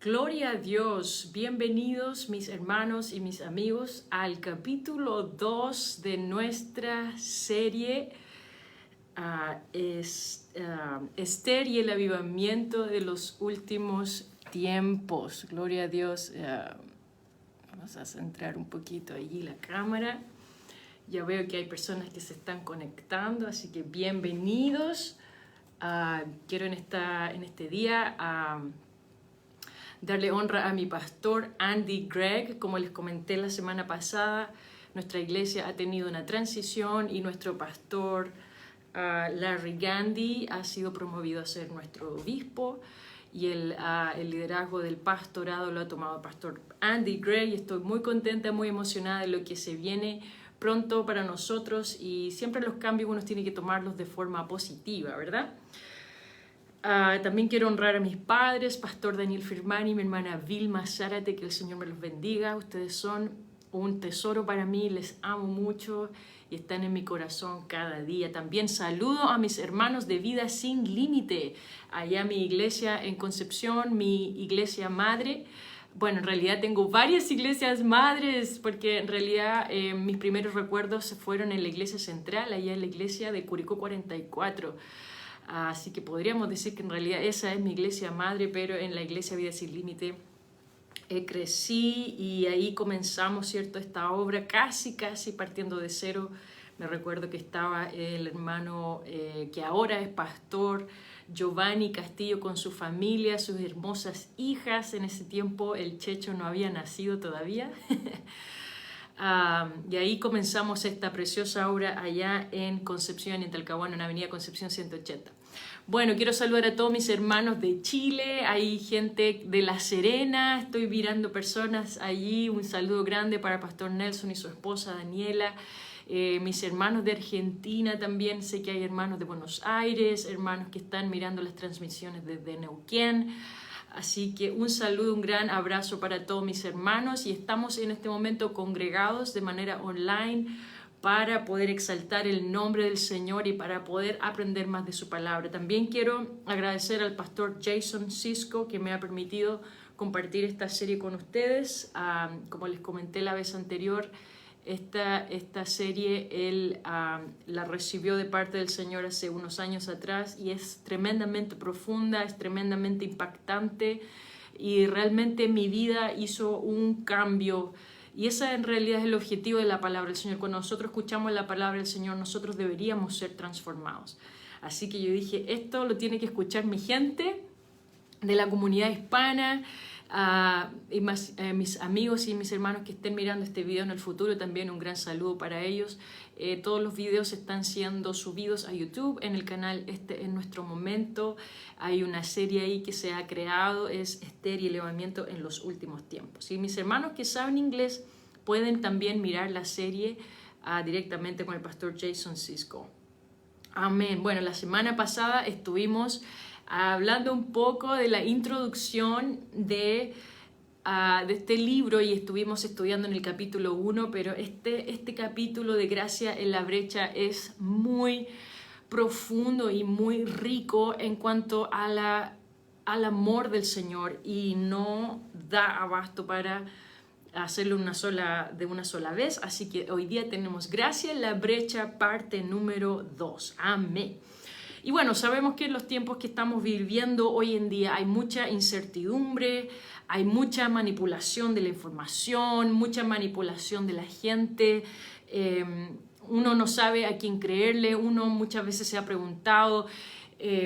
Gloria a Dios, bienvenidos mis hermanos y mis amigos al capítulo 2 de nuestra serie Esther y el avivamiento de los últimos tiempos. Gloria a Dios. Vamos a centrar un poquito allí la cámara. Ya veo que hay personas que se están conectando, así que bienvenidos. Quiero en este día darle honra a mi pastor Andy Gregg. Como les comenté la semana pasada, nuestra iglesia ha tenido una transición y nuestro pastor Larry Gandy ha sido promovido a ser nuestro obispo y el liderazgo del pastorado lo ha tomado el pastor Andy Gregg. Estoy muy contenta, muy emocionada de lo que se viene pronto para nosotros, y siempre los cambios uno tiene que tomarlos de forma positiva, ¿verdad? También quiero honrar a mis padres, pastor Daniel Firmani y mi hermana Vilma Zárate, que el Señor me los bendiga. Ustedes son un tesoro para mí, les amo mucho y están en mi corazón cada día. También saludo a mis hermanos de Vida Sin Límite, allá mi iglesia en Concepción, mi iglesia madre. Bueno, en realidad tengo varias iglesias madres, porque en realidad mis primeros recuerdos se fueron en la iglesia central, allá en la iglesia de Curicó 44. Así que podríamos decir que en realidad esa es mi iglesia madre, pero en la iglesia Vida Sin Límite crecí y ahí comenzamos, ¿cierto?, esta obra casi partiendo de cero. Me recuerdo que estaba el hermano que ahora es pastor, Giovanni Castillo, con su familia, sus hermosas hijas. En ese tiempo el Checho no había nacido todavía. Y ahí comenzamos esta preciosa obra allá en Concepción, en Talcahuano, en Avenida Concepción 180. Bueno, quiero saludar a todos mis hermanos de Chile, hay gente de La Serena, estoy mirando personas allí. Un saludo grande para Pastor Nelson y su esposa Daniela. Mis hermanos de Argentina también, sé que hay hermanos de Buenos Aires, hermanos que están mirando las transmisiones desde Neuquén. Así que un saludo, un gran abrazo para todos mis hermanos, y estamos en este momento congregados de manera online para poder exaltar el nombre del Señor y para poder aprender más de su palabra. También quiero agradecer al pastor Jason Cisco, que me ha permitido compartir esta serie con ustedes. Como les comenté la vez anterior, esta serie él la recibió de parte del Señor hace unos años atrás, y es tremendamente profunda, es tremendamente impactante, y realmente mi vida hizo un cambio. Y ese en realidad es el objetivo de la palabra del Señor. Cuando nosotros escuchamos la palabra del Señor, nosotros deberíamos ser transformados. Así que yo dije, esto lo tiene que escuchar mi gente de la comunidad hispana, y mis amigos y mis hermanos que estén mirando este video en el futuro. También un gran saludo para ellos. Todos los videos están siendo subidos a YouTube en el canal En Nuestro Momento. Hay una serie ahí que se ha creado, es Esther y el avivamiento en los últimos tiempos. Y mis hermanos que saben inglés pueden también mirar la serie directamente con el pastor Jason Cisco. Amén. Bueno, la semana pasada estuvimos hablando un poco de la introducción de este libro, y estuvimos estudiando en el capítulo 1, pero este capítulo de Gracia en la Brecha es muy profundo y muy rico en cuanto al amor del Señor, y no da abasto para hacerlo de una sola vez. Así que hoy día tenemos Gracia en la Brecha, parte número 2. Amén. Y bueno, sabemos que en los tiempos que estamos viviendo hoy en día hay mucha incertidumbre, hay mucha manipulación de la información, mucha manipulación de la gente. Uno no sabe a quién creerle. Uno muchas veces se ha preguntado,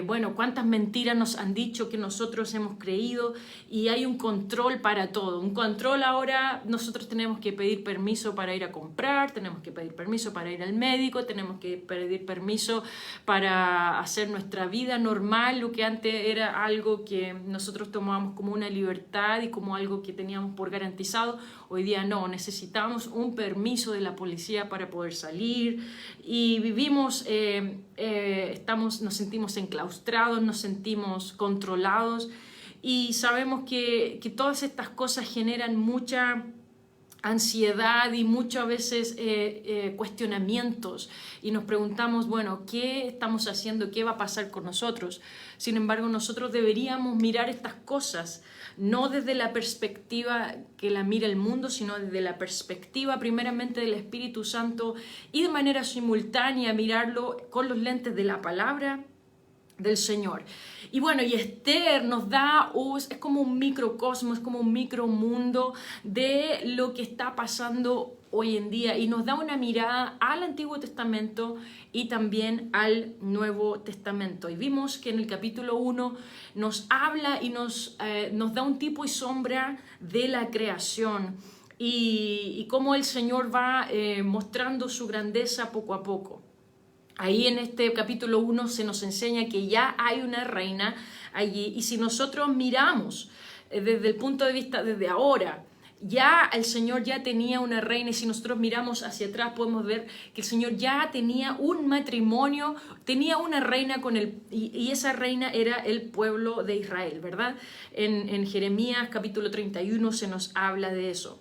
bueno, cuántas mentiras nos han dicho que nosotros hemos creído, y hay un control para todo. Un control ahora. Nosotros tenemos que pedir permiso para ir a comprar, tenemos que pedir permiso para ir al médico, tenemos que pedir permiso para hacer nuestra vida normal, lo que antes era algo que nosotros tomábamos como una libertad y como algo que teníamos por garantizado. Hoy día no, necesitamos un permiso de la policía para poder salir, y vivimos, nos sentimos enclaustrados, nos sentimos controlados, y sabemos que todas estas cosas generan mucha ansiedad y muchas veces cuestionamientos y nos preguntamos, bueno, ¿qué estamos haciendo? ¿Qué va a pasar con nosotros? Sin embargo, nosotros deberíamos mirar estas cosas no desde la perspectiva que la mira el mundo, sino desde la perspectiva primeramente del Espíritu Santo y de manera simultánea mirarlo con los lentes de la palabra del Señor. Y bueno, y Esther nos da, es como un microcosmos, es como un micromundo de lo que está pasando hoy en día y nos da una mirada al Antiguo Testamento y también al Nuevo Testamento. Y vimos que en el capítulo 1 nos habla y nos da un tipo y sombra de la creación y cómo el Señor va mostrando su grandeza poco a poco. Ahí en este capítulo 1 se nos enseña que ya hay una reina allí y si nosotros miramos desde el punto de vista desde ahora, ya el Señor ya tenía una reina y si nosotros miramos hacia atrás podemos ver que el Señor ya tenía un matrimonio, tenía una reina con él y esa reina era el pueblo de Israel, ¿verdad? En Jeremías capítulo 31 se nos habla de eso.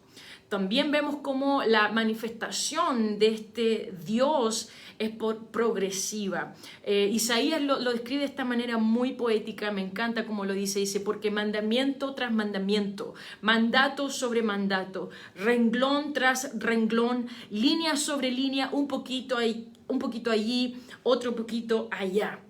También vemos cómo la manifestación de este Dios es progresiva. Isaías lo describe de esta manera muy poética, me encanta cómo lo dice, porque mandamiento tras mandamiento, mandato sobre mandato, renglón tras renglón, línea sobre línea, un poquito allí, otro poquito allá.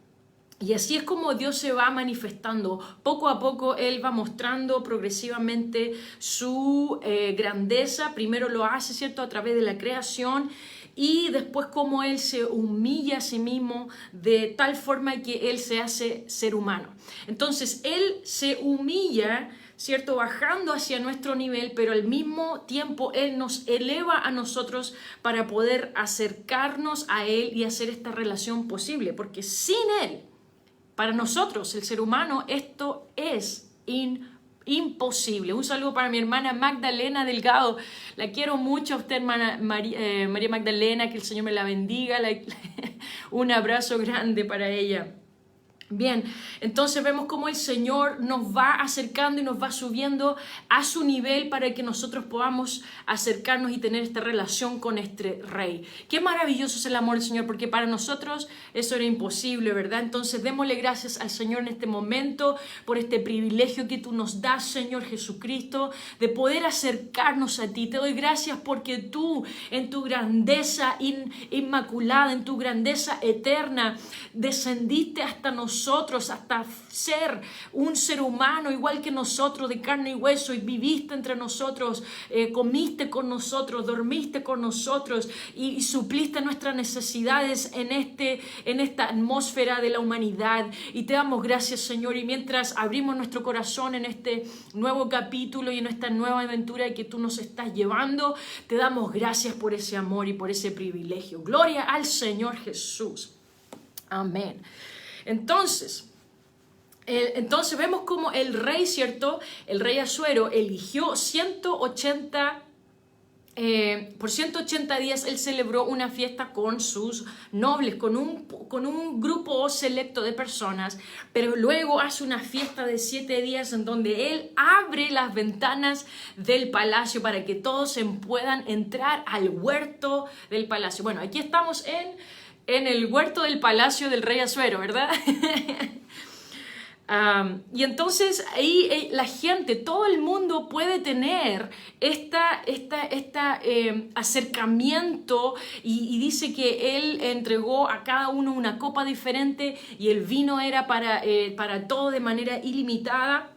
Y así es como Dios se va manifestando. Poco a poco Él va mostrando progresivamente su grandeza. Primero lo hace, ¿cierto?, a través de la creación y después cómo Él se humilla a sí mismo de tal forma que Él se hace ser humano. Entonces Él se humilla, ¿cierto?, bajando hacia nuestro nivel, pero al mismo tiempo Él nos eleva a nosotros para poder acercarnos a Él y hacer esta relación posible, porque sin Él, para nosotros, el ser humano, esto es imposible. Un saludo para mi hermana Magdalena Delgado. La quiero mucho a usted, hermana María Magdalena, que el Señor me la bendiga. Un abrazo grande para ella. Bien, entonces vemos cómo el Señor nos va acercando y nos va subiendo a su nivel para que nosotros podamos acercarnos y tener esta relación con este Rey. Qué maravilloso es el amor del Señor, porque para nosotros eso era imposible, ¿verdad? Entonces démosle gracias al Señor en este momento por este privilegio que tú nos das, Señor Jesucristo, de poder acercarnos a ti. Te doy gracias porque tú, en tu grandeza inmaculada, en tu grandeza eterna, descendiste hasta nosotros, hasta ser un ser humano igual que nosotros, de carne y hueso, y viviste entre nosotros, comiste con nosotros, dormiste con nosotros y supliste nuestras necesidades en esta atmósfera de la humanidad. Y te damos gracias, Señor, y mientras abrimos nuestro corazón en este nuevo capítulo y en esta nueva aventura que tú nos estás llevando, te damos gracias por ese amor y por ese privilegio. Gloria al Señor Jesús. Amén. Entonces vemos como el rey, ¿cierto? El rey Asuero eligió por 180 días él celebró una fiesta con sus nobles, con un grupo selecto de personas, pero luego hace una fiesta de 7 días en donde él abre las ventanas del palacio para que todos puedan entrar al huerto del palacio. Bueno, aquí estamos en el huerto del palacio del rey Asuero, ¿verdad? Y entonces ahí la gente, todo el mundo puede tener acercamiento y dice que él entregó a cada uno una copa diferente y el vino era para todo de manera ilimitada.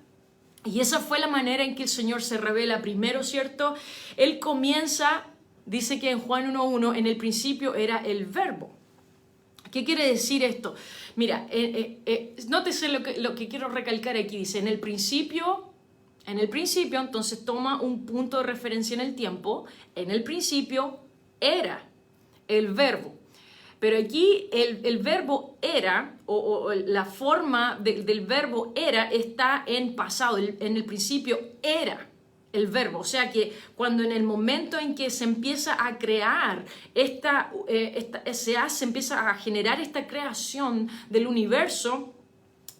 Y esa fue la manera en que el Señor se revela primero, ¿cierto? Él comienza, dice que en Juan 1:1, en el principio era el verbo. ¿Qué quiere decir esto? Mira, nótese lo que quiero recalcar aquí. Dice, en el principio, entonces toma un punto de referencia en el tiempo. En el principio era el verbo. Pero aquí el verbo era, o la forma del verbo era, está en pasado. En el principio era el verbo, o sea que cuando en el momento en que se empieza a crear se empieza a generar esta creación del universo,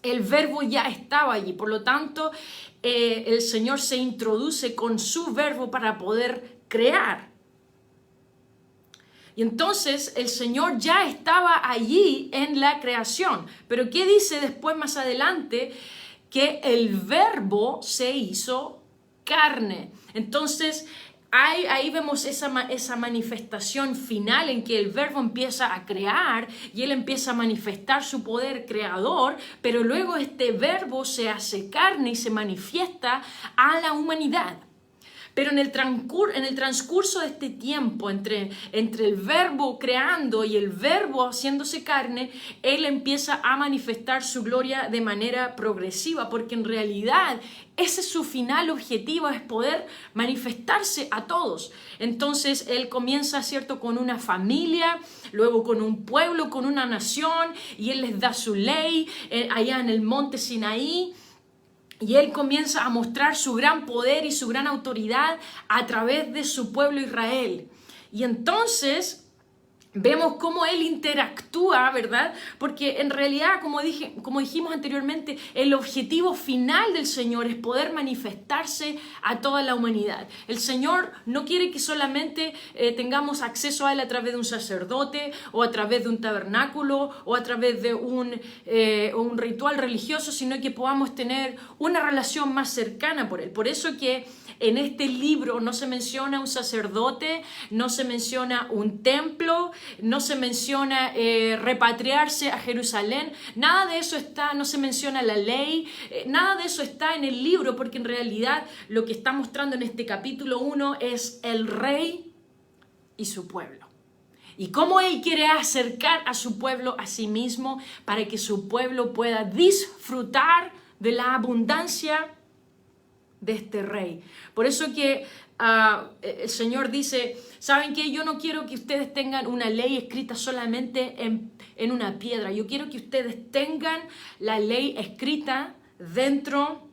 el verbo ya estaba allí. Por lo tanto, el Señor se introduce con su verbo para poder crear. Y entonces el Señor ya estaba allí en la creación. Pero ¿qué dice después más adelante? Que el Verbo se hizo carne. Entonces ahí vemos esa manifestación final en que el Verbo empieza a crear y Él empieza a manifestar su poder creador, pero luego este Verbo se hace carne y se manifiesta a la humanidad. Pero en el transcurso de este tiempo, entre el Verbo creando y el Verbo haciéndose carne, Él empieza a manifestar su gloria de manera progresiva, porque en realidad ese es su final objetivo, es poder manifestarse a todos. Entonces Él comienza, ¿cierto?, con una familia, luego con un pueblo, con una nación, y Él les da su ley allá en el monte Sinaí. Y Él comienza a mostrar su gran poder y su gran autoridad a través de su pueblo Israel. Y entonces vemos cómo Él interactúa, ¿verdad? Porque en realidad, como dijimos anteriormente, el objetivo final del Señor es poder manifestarse a toda la humanidad. El Señor no quiere que solamente tengamos acceso a Él a través de un sacerdote o a través de un tabernáculo o a través de un ritual religioso, sino que podamos tener una relación más cercana por Él. Por eso que en este libro no se menciona un sacerdote, no se menciona un templo, no se menciona repatriarse a Jerusalén, nada de eso está, no se menciona la ley, nada de eso está en el libro, porque en realidad lo que está mostrando en este capítulo 1 es el rey y su pueblo. Y cómo Él quiere acercar a su pueblo a sí mismo para que su pueblo pueda disfrutar de la abundancia de este rey. Por eso que el Señor dice, ¿saben qué? Yo no quiero que ustedes tengan una ley escrita solamente en una piedra. Yo quiero que ustedes tengan la ley escrita dentro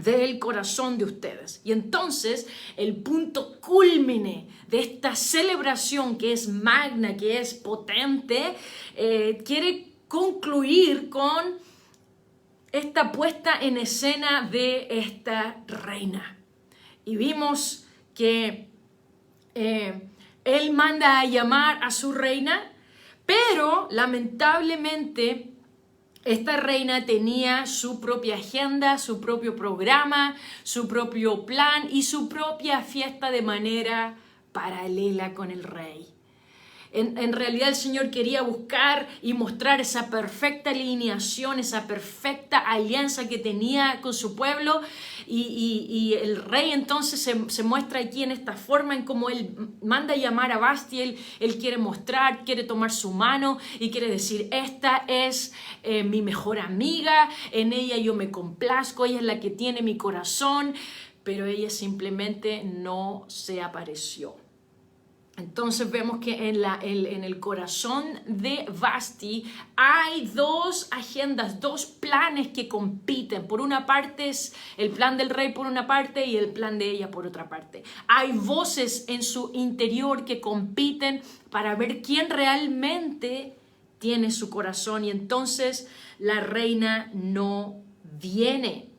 del corazón de ustedes. Y entonces el punto cúlmine de esta celebración, que es magna, que es potente, quiere concluir con esta puesta en escena de esta reina. Y vimos que Él manda a llamar a su reina, pero lamentablemente esta reina tenía su propia agenda, su propio programa, su propio plan y su propia fiesta de manera paralela con el rey. En realidad el Señor quería buscar y mostrar esa perfecta alineación, esa perfecta alianza que tenía con su pueblo, y el rey entonces se muestra aquí en esta forma en cómo Él manda a llamar a Vasti. Él quiere mostrar, quiere tomar su mano y quiere decir, esta es mi mejor amiga, en ella yo me complazco, ella es la que tiene mi corazón, pero ella simplemente no se apareció. Entonces vemos que en el corazón de Vasti hay dos agendas, dos planes que compiten. Por una parte es el plan del rey por una parte y el plan de ella por otra parte. Hay voces en su interior que compiten para ver quién realmente tiene su corazón, y entonces la reina no viene.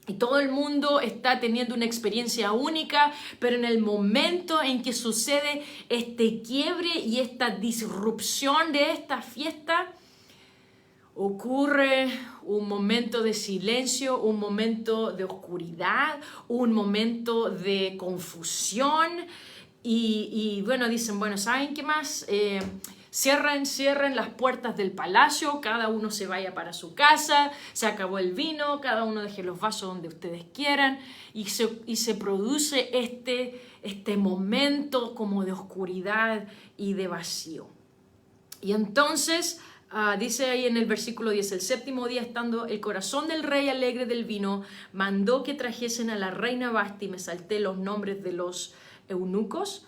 Y todo el mundo está teniendo una experiencia única, pero en el momento en que sucede este quiebre y esta disrupción de esta fiesta, ocurre un momento de silencio, un momento de oscuridad, un momento de confusión. Y bueno, dicen, bueno, ¿saben qué más? Cierren las puertas del palacio, cada uno se vaya para su casa, se acabó el vino, cada uno deje los vasos donde ustedes quieran, y se produce este momento como de oscuridad y de vacío. Y entonces dice ahí en el versículo 10, el séptimo día, estando el corazón del rey alegre del vino, mandó que trajesen a la reina Vasti. Me salté los nombres de los eunucos,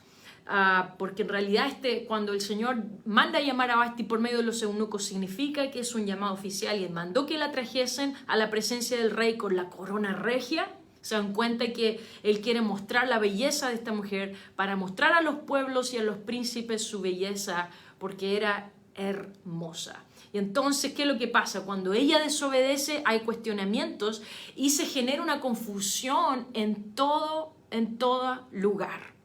porque en realidad cuando el Señor manda a llamar a Vasti por medio de los eunucos, significa que es un llamado oficial, y mandó que la trajesen a la presencia del rey con la corona regia. Se dan cuenta que Él quiere mostrar la belleza de esta mujer para mostrar a los pueblos y a los príncipes su belleza, porque era hermosa. Y entonces, ¿qué es lo que pasa? Cuando ella desobedece, hay cuestionamientos y se genera una confusión en todo lugar.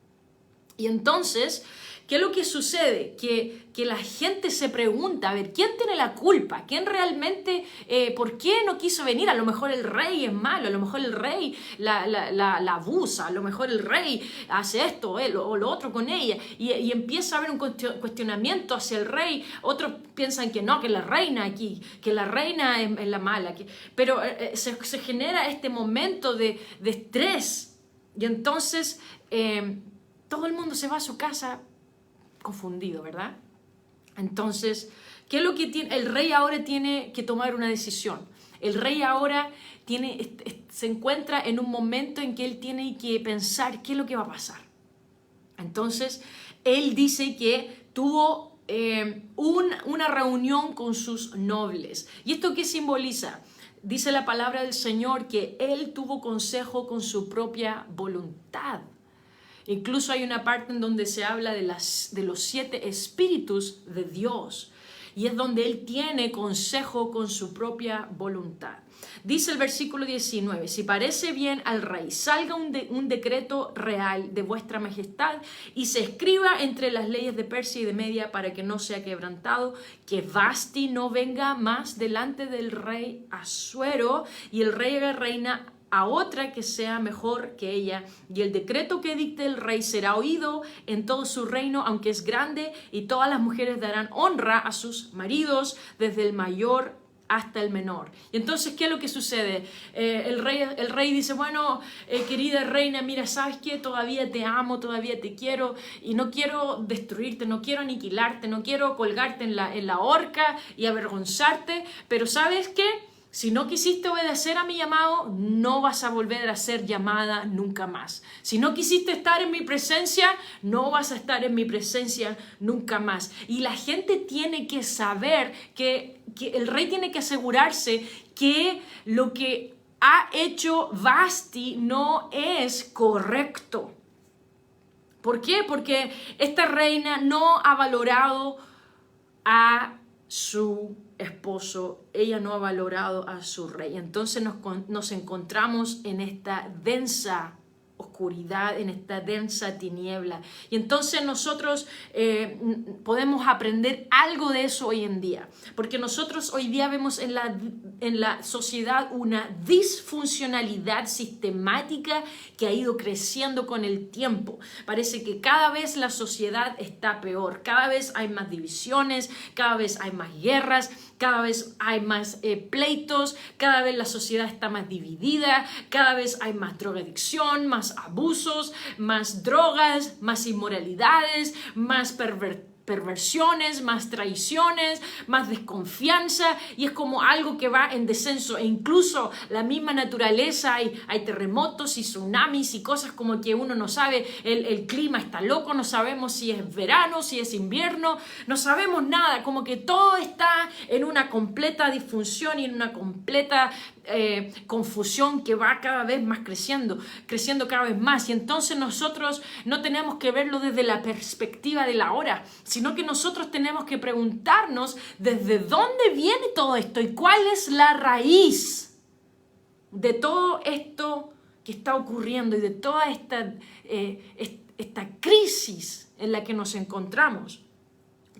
Y entonces, ¿qué es lo que sucede? Que la gente se pregunta, a ver, ¿quién tiene la culpa? ¿Quién realmente, por qué no quiso venir? A lo mejor el rey es malo, a lo mejor el rey la abusa, a lo mejor el rey hace esto o lo otro con ella. Y empieza a haber un cuestionamiento hacia el rey. Otros piensan que no, que la reina aquí, que la reina es la mala. Pero se genera este momento de estrés. Y entonces todo el mundo se va a su casa confundido, ¿verdad? Entonces, ¿qué es lo que tiene? El rey ahora tiene que tomar una decisión. El rey ahora se encuentra en un momento en que él tiene que pensar qué es lo que va a pasar. Entonces, él dice que tuvo una reunión con sus nobles. ¿Y esto qué simboliza? Dice la palabra del Señor que él tuvo consejo con su propia voluntad. Incluso hay una parte en donde se habla de los 7 espíritus de Dios. Y es donde Él tiene consejo con su propia voluntad. Dice el versículo 19, si parece bien al rey, salga un decreto real de vuestra majestad y se escriba entre las leyes de Persia y de Media para que no sea quebrantado, que Vasti no venga más delante del rey Asuero y el rey haga reina a otra que sea mejor que ella, y el decreto que dicte el rey será oído en todo su reino, aunque es grande, y todas las mujeres darán honra a sus maridos, desde el mayor hasta el menor. Y entonces, ¿qué es lo que sucede? El rey dice, bueno, querida reina, mira, ¿sabes qué? Todavía te amo, todavía te quiero, y no quiero destruirte, no quiero aniquilarte, no quiero colgarte en la horca y avergonzarte, pero ¿sabes qué? Si no quisiste obedecer a mi llamado, no vas a volver a ser llamada nunca más. Si no quisiste estar en mi presencia, no vas a estar en mi presencia nunca más. Y la gente tiene que saber que el rey tiene que asegurarse que lo que ha hecho Vasti no es correcto. ¿Por qué? Porque esta reina no ha valorado a su esposo, ella no ha valorado a su rey. Entonces nos encontramos en esta densa oscuridad, en esta densa tiniebla. Y entonces nosotros podemos aprender algo de eso hoy en día, porque nosotros hoy día vemos en la sociedad una disfuncionalidad sistemática que ha ido creciendo con el tiempo. Parece que cada vez la sociedad está peor, cada vez hay más divisiones, cada vez hay más guerras, cada vez hay más pleitos, cada vez la sociedad está más dividida, cada vez hay más drogadicción, más abusos, más drogas, más inmoralidades, más perversiones, más traiciones, más desconfianza, y es como algo que va en descenso. E incluso la misma naturaleza, hay terremotos y tsunamis y cosas como que uno no sabe, el clima está loco, no sabemos si es verano, si es invierno, no sabemos nada, como que todo está en una completa disfunción y en una completa confusión que va cada vez más creciendo cada vez más. Y entonces nosotros no tenemos que verlo desde la perspectiva de la hora, sino que nosotros tenemos que preguntarnos desde dónde viene todo esto y cuál es la raíz de todo esto que está ocurriendo y de toda esta crisis en la que nos encontramos.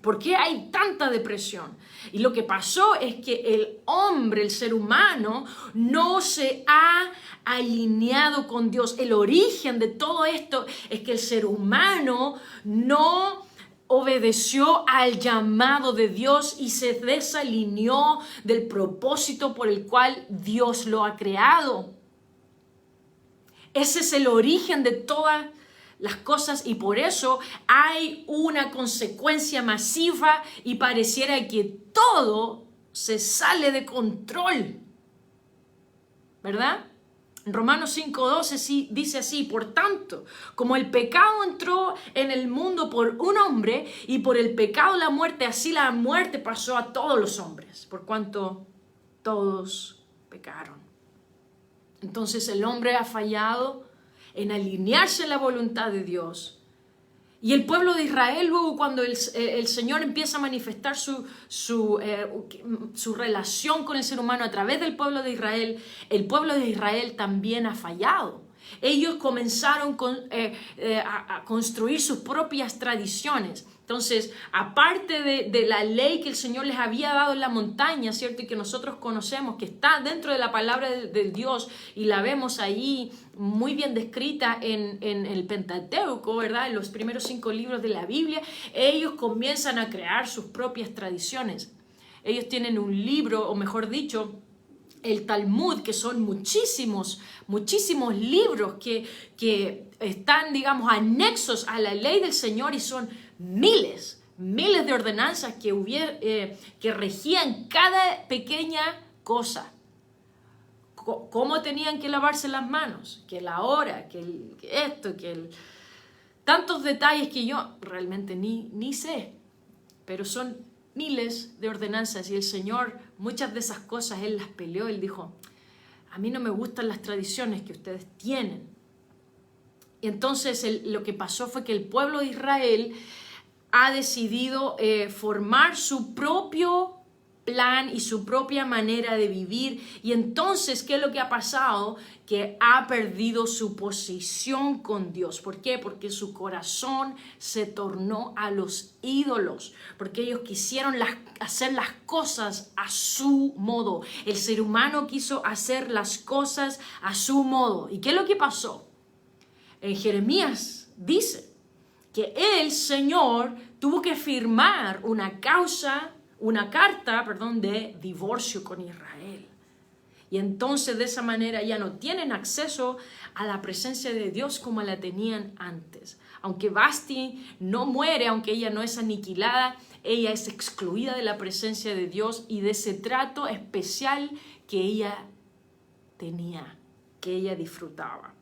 ¿Por qué hay tanta depresión? Y lo que pasó es que el hombre, el ser humano, no se ha alineado con Dios. El origen de todo esto es que el ser humano no obedeció al llamado de Dios y se desalineó del propósito por el cual Dios lo ha creado. Ese es el origen de todas las cosas, y por eso hay una consecuencia masiva y pareciera que todo se sale de control, ¿verdad? En Romanos 5:12 dice así: por tanto, como el pecado entró en el mundo por un hombre y por el pecado la muerte, así la muerte pasó a todos los hombres, por cuanto todos pecaron. Entonces el hombre ha fallado en alinearse a la voluntad de Dios. Y el pueblo de Israel, luego cuando el Señor empieza a manifestar su relación con el ser humano a través del pueblo de Israel, el pueblo de Israel también ha fallado. Ellos comenzaron a construir sus propias tradiciones. Entonces, aparte de la ley que el Señor les había dado en la montaña, ¿cierto? Y que nosotros conocemos, que está dentro de la palabra de Dios, y la vemos ahí muy bien descrita en el Pentateuco, ¿verdad? En los primeros 5 libros de la Biblia, ellos comienzan a crear sus propias tradiciones. Ellos tienen un libro, o mejor dicho, el Talmud, que son muchísimos libros que están, digamos, anexos a la ley del Señor, y son miles de ordenanzas que regían cada pequeña cosa. Cómo tenían que lavarse las manos, que la hora, que esto, tantos detalles que yo realmente ni sé, pero son miles de ordenanzas, y el Señor, muchas de esas cosas, Él las peleó. Él dijo, a mí no me gustan las tradiciones que ustedes tienen. Y entonces lo que pasó fue que el pueblo de Israel ha decidido formar su propio plan y su propia manera de vivir. Y entonces, ¿qué es lo que ha pasado? Que ha perdido su posición con Dios. ¿Por qué? Porque su corazón se tornó a los ídolos, porque ellos quisieron hacer las cosas a su modo. El ser humano quiso hacer las cosas a su modo. ¿Y qué es lo que pasó? En Jeremías dice que el Señor tuvo que firmar una carta de divorcio con Israel. Y entonces de esa manera ya no tienen acceso a la presencia de Dios como la tenían antes. Aunque Vasti no muere, aunque ella no es aniquilada, ella es excluida de la presencia de Dios y de ese trato especial que ella tenía, que ella disfrutaba.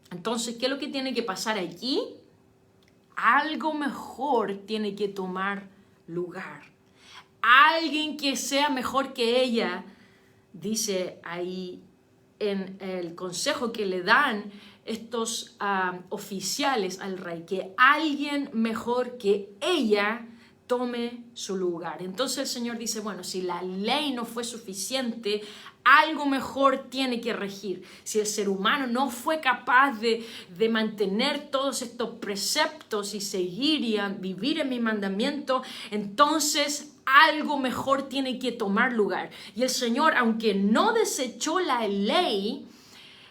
Entonces, ¿qué es lo que tiene que pasar aquí? Algo mejor tiene que tomar lugar. Alguien que sea mejor que ella, dice ahí en el consejo que le dan estos oficiales al rey, que alguien mejor que ella tome su lugar. Entonces el Señor dice, bueno, si la ley no fue suficiente, algo mejor tiene que regir. Si el ser humano no fue capaz de mantener todos estos preceptos y seguir y vivir en mi mandamiento, entonces algo mejor tiene que tomar lugar. Y el Señor, aunque no desechó la ley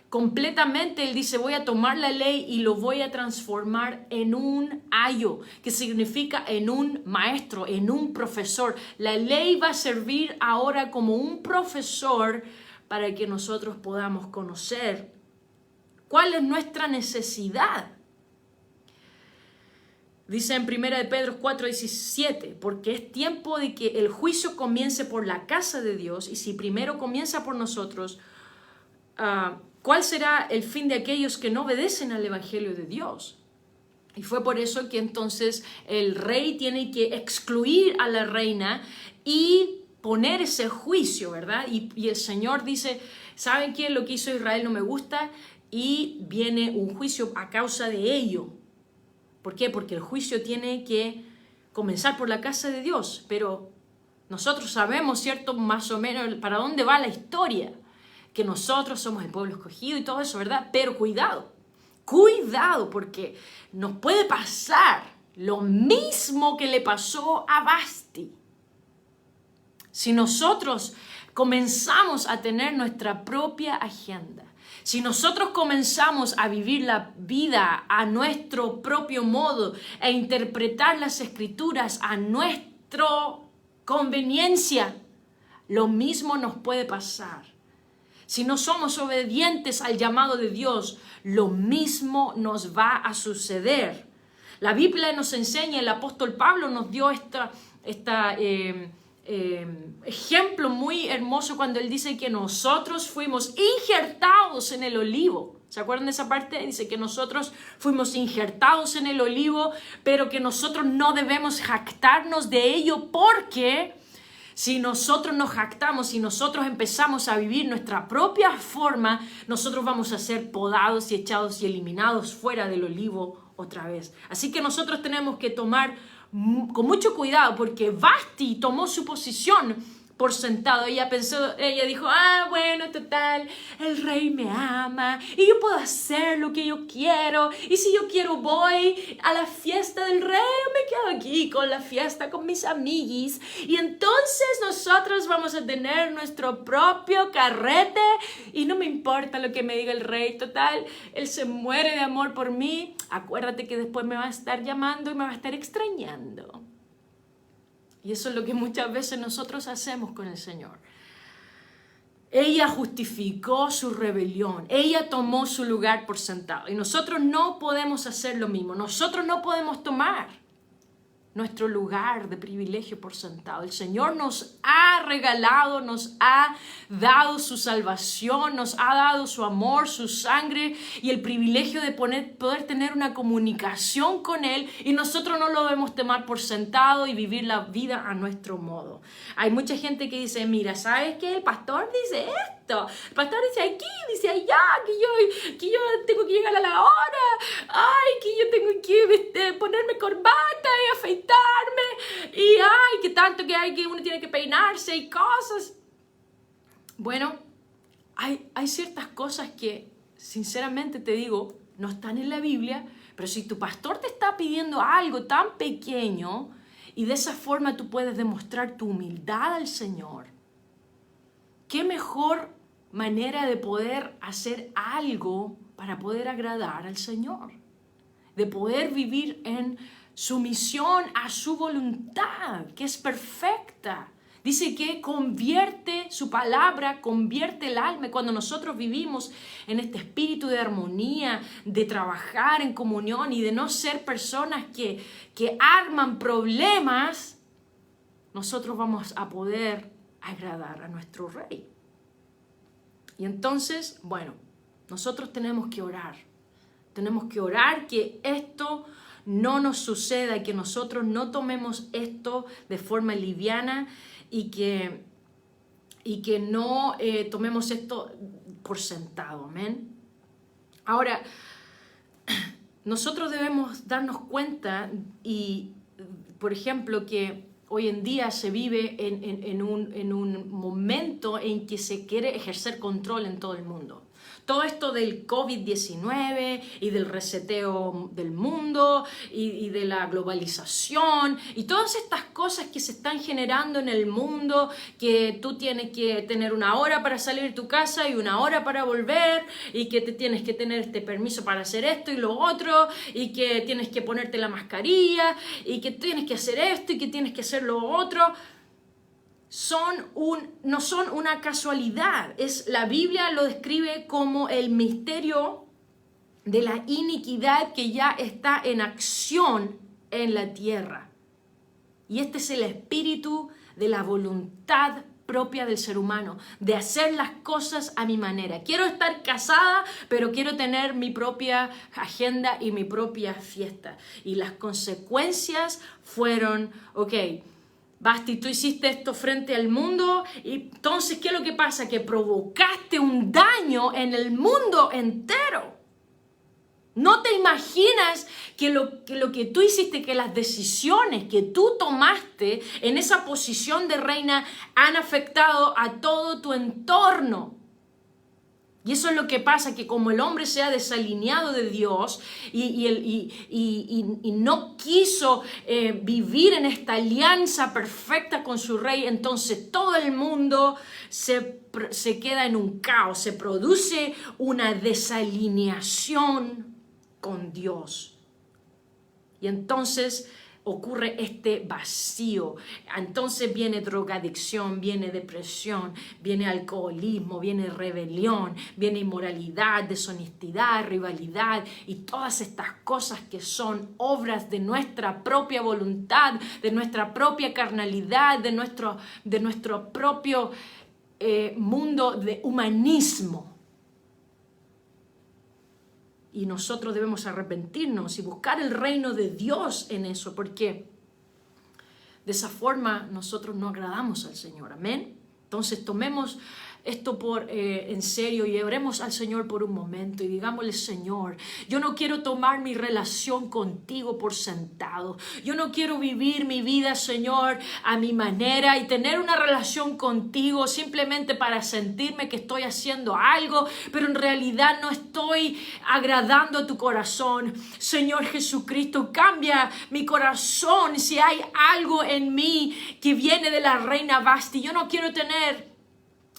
completamente, Él dice, voy a tomar la ley y lo voy a transformar en un ayo, que significa en un maestro, en un profesor. La ley va a servir ahora como un profesor para que nosotros podamos conocer cuál es nuestra necesidad. Dice en 1 Pedro 4:17, porque es tiempo de que el juicio comience por la casa de Dios, y si primero comienza por nosotros, ¿cuál será el fin de aquellos que no obedecen al Evangelio de Dios? Y fue por eso que entonces el rey tiene que excluir a la reina y poner ese juicio, ¿verdad? Y el Señor dice, ¿saben qué? Lo que hizo Israel no me gusta, y viene un juicio a causa de ello. ¿Por qué? Porque el juicio tiene que comenzar por la casa de Dios, pero nosotros sabemos, ¿cierto? Más o menos para dónde va la historia, que nosotros somos el pueblo escogido y todo eso, ¿verdad? Pero cuidado, porque nos puede pasar lo mismo que le pasó a Vasti. Si nosotros comenzamos a tener nuestra propia agenda, si nosotros comenzamos a vivir la vida a nuestro propio modo e interpretar las escrituras a nuestra conveniencia, lo mismo nos puede pasar. Si no somos obedientes al llamado de Dios, lo mismo nos va a suceder. La Biblia nos enseña, el apóstol Pablo nos dio ejemplo muy hermoso cuando él dice que nosotros fuimos injertados en el olivo. ¿Se acuerdan de esa parte? Dice que nosotros fuimos injertados en el olivo, pero que nosotros no debemos jactarnos de ello, porque si nosotros nos jactamos, si nosotros empezamos a vivir nuestra propia forma, nosotros vamos a ser podados y echados y eliminados fuera del olivo otra vez. Así que nosotros tenemos que tomar con mucho cuidado, porque Vasti tomó su posición por sentado. Ella dijo, bueno, total, el rey me ama y yo puedo hacer lo que yo quiero. Y si yo quiero voy a la fiesta del rey o me quedo aquí con la fiesta con mis amiguis. Y entonces nosotros vamos a tener nuestro propio carrete y no me importa lo que me diga el rey. Total, él se muere de amor por mí. Acuérdate que después me va a estar llamando y me va a estar extrañando. Y eso es lo que muchas veces nosotros hacemos con el Señor. Ella justificó su rebelión. Ella tomó su lugar por sentado. Y nosotros no podemos hacer lo mismo. Nosotros no podemos tomar nuestro lugar de privilegio por sentado. El Señor nos ha regalado, nos ha dado su salvación, nos ha dado su amor, su sangre y el privilegio de poder tener una comunicación con Él, y nosotros no lo debemos tomar por sentado y vivir la vida a nuestro modo. Hay mucha gente que dice, mira, ¿sabes qué? El pastor dice esto, el pastor dice aquí, dice allá, que yo tengo que llegar a la hora, ay, que yo tengo que ponerme corbata y afeitarme, y ay, que tanto que hay que uno tiene que peinarse y cosas. Bueno, hay ciertas cosas que, sinceramente te digo, no están en la Biblia, pero si tu pastor te está pidiendo algo tan pequeño y de esa forma tú puedes demostrar tu humildad al Señor, ¿qué mejor manera de poder hacer algo para poder agradar al Señor? De poder vivir en sumisión a su voluntad, que es perfecta. Dice que convierte su palabra, convierte el alma. Y cuando nosotros vivimos en este espíritu de armonía, de trabajar en comunión y de no ser personas que arman problemas, nosotros vamos a poder agradar a nuestro Rey. Y entonces, bueno, nosotros tenemos que orar. Tenemos que orar que esto no nos suceda, que nosotros no tomemos esto de forma liviana y que no tomemos esto por sentado. Amén. Ahora, nosotros debemos darnos cuenta y, por ejemplo, que hoy en día se vive en un momento en que se quiere ejercer control en todo el mundo. Todo esto del COVID-19 y del reseteo del mundo y de la globalización y todas estas cosas que se están generando en el mundo, que tú tienes que tener una hora para salir de tu casa y una hora para volver, y que te tienes que tener este permiso para hacer esto y lo otro, y que tienes que ponerte la mascarilla, y que tienes que hacer esto y que tienes que hacer lo otro. No son una casualidad. La Biblia lo describe como el misterio de la iniquidad que ya está en acción en la tierra. Y este es el espíritu de la voluntad propia del ser humano, de hacer las cosas a mi manera. Quiero estar casada, pero quiero tener mi propia agenda y mi propia fiesta. Y las consecuencias fueron, Basti, tú hiciste esto frente al mundo, y entonces, ¿qué es lo que pasa? Que provocaste un daño en el mundo entero. No te imaginas que lo que tú hiciste, que las decisiones que tú tomaste en esa posición de reina han afectado a todo tu entorno. Y eso es lo que pasa, que como el hombre se ha desalineado de Dios y no quiso vivir en esta alianza perfecta con su rey, entonces todo el mundo se queda en un caos, se produce una desalineación con Dios. Y entonces ocurre este vacío. Entonces viene drogadicción, viene depresión, viene alcoholismo, viene rebelión, viene inmoralidad, deshonestidad, rivalidad y todas estas cosas que son obras de nuestra propia voluntad, de nuestra propia carnalidad, de nuestro propio mundo de humanismo. Y nosotros debemos arrepentirnos y buscar el reino de Dios en eso, porque de esa forma nosotros no agradamos al Señor. Amén. Entonces tomemos esto en serio y oremos al Señor por un momento y digámosle: Señor, yo no quiero tomar mi relación contigo por sentado. Yo no quiero vivir mi vida, Señor, a mi manera y tener una relación contigo simplemente para sentirme que estoy haciendo algo, pero en realidad no estoy agradando a tu corazón. Señor Jesucristo, cambia mi corazón si hay algo en mí que viene de la reina Vasti. Yo no quiero tener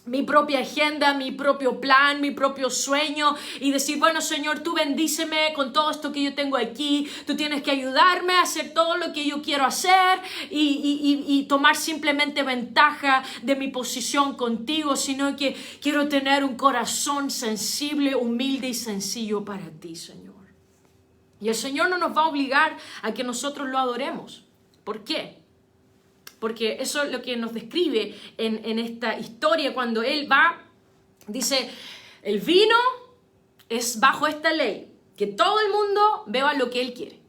mi propia agenda, mi propio plan, mi propio sueño y decir: bueno, Señor, tú bendíceme con todo esto que yo tengo aquí, tú tienes que ayudarme a hacer todo lo que yo quiero hacer y tomar simplemente ventaja de mi posición contigo, sino que quiero tener un corazón sensible, humilde y sencillo para ti, Señor. Y el Señor no nos va a obligar a que nosotros lo adoremos. ¿Por qué? Porque eso es lo que nos describe en esta historia cuando Él va, dice: el vino es bajo esta ley, que todo el mundo beba lo que Él quiere.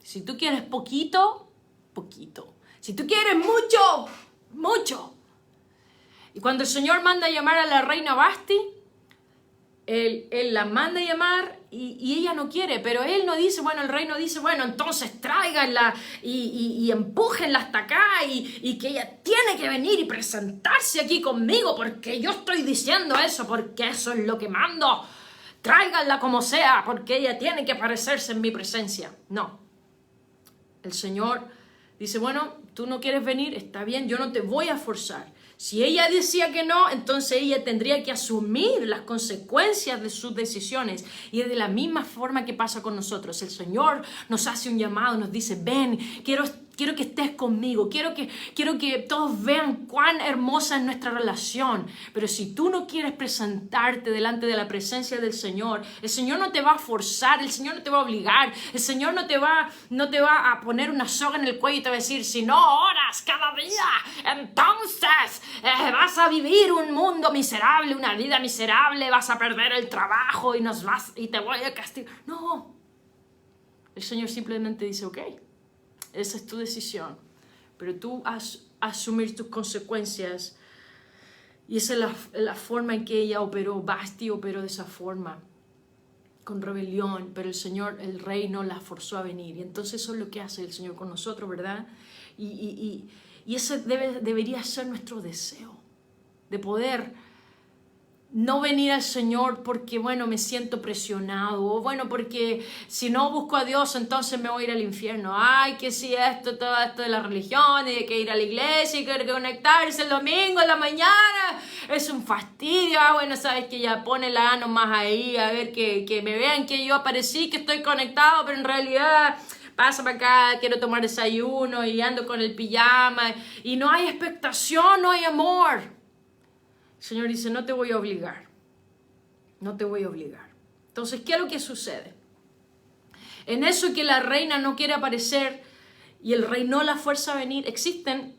Si tú quieres poquito, poquito. Si tú quieres mucho, mucho. Y cuando el Señor manda a llamar a la reina Vasti, Él la manda a llamar y ella no quiere, pero Él no dice, bueno, el rey no dice, bueno, entonces tráiganla y empújenla hasta acá y que ella tiene que venir y presentarse aquí conmigo porque yo estoy diciendo eso, porque eso es lo que mando. Tráiganla como sea, porque ella tiene que aparecerse en mi presencia. No. El Señor dice: bueno, tú no quieres venir, está bien, yo no te voy a forzar. Si ella decía que no, entonces ella tendría que asumir las consecuencias de sus decisiones. Y es de la misma forma que pasa con nosotros. El Señor nos hace un llamado, nos dice: ven, quiero que estés conmigo, quiero que todos vean cuán hermosa es nuestra relación. Pero si tú no quieres presentarte delante de la presencia del Señor, el Señor no te va a forzar, el Señor no te va a obligar, el Señor no te va a poner una soga en el cuello y te va a decir: si no oras cada día, entonces vas a vivir un mundo miserable, una vida miserable, vas a perder el trabajo y te voy a castigar. No, el Señor simplemente dice: ok, esa es tu decisión, pero tú vas a asumir tus consecuencias. Y esa es la forma en que ella operó. Vasti operó de esa forma, con rebelión, pero el Señor, el rey, no la forzó a venir. Y entonces eso es lo que hace el Señor con nosotros, ¿verdad? Y ese debería ser nuestro deseo, de poder no venir al Señor porque, bueno, me siento presionado, o bueno, porque si no busco a Dios, entonces me voy a ir al infierno. Ay, que si todo esto de la religión, y de que ir a la iglesia, y que conectarse el domingo en la mañana, es un fastidio. Ah, bueno, sabes que ya pone la nomás ahí, a ver que me vean que yo aparecí, que estoy conectado, pero en realidad pasa para acá, quiero tomar desayuno y ando con el pijama, y no hay expectación, no hay amor. El Señor dice: no te voy a obligar, no te voy a obligar. Entonces, ¿qué es lo que sucede? En eso que la reina no quiere aparecer y el rey no la fuerza a venir, existen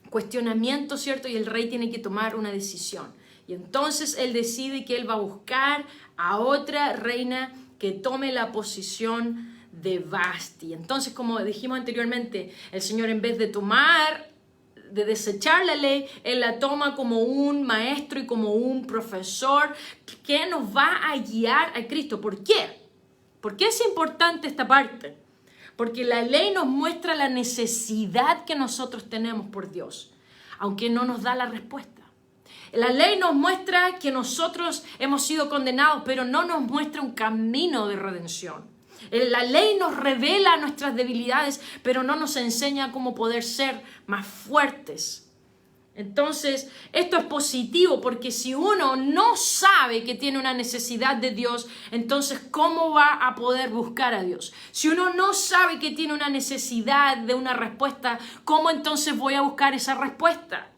cuestionamientos, ¿cierto? Y el rey tiene que tomar una decisión. Y entonces él decide que él va a buscar a otra reina que tome la posición de Vasti. Entonces, como dijimos anteriormente, el Señor, en vez de desechar la ley, Él la toma como un maestro y como un profesor que nos va a guiar a Cristo. ¿Por qué? ¿Por qué es importante esta parte? Porque la ley nos muestra la necesidad que nosotros tenemos por Dios, aunque no nos da la respuesta. La ley nos muestra que nosotros hemos sido condenados, pero no nos muestra un camino de redención. La ley nos revela nuestras debilidades, pero no nos enseña cómo poder ser más fuertes. Entonces, esto es positivo porque si uno no sabe que tiene una necesidad de Dios, entonces, ¿cómo va a poder buscar a Dios? Si uno no sabe que tiene una necesidad de una respuesta, ¿cómo entonces voy a buscar esa respuesta?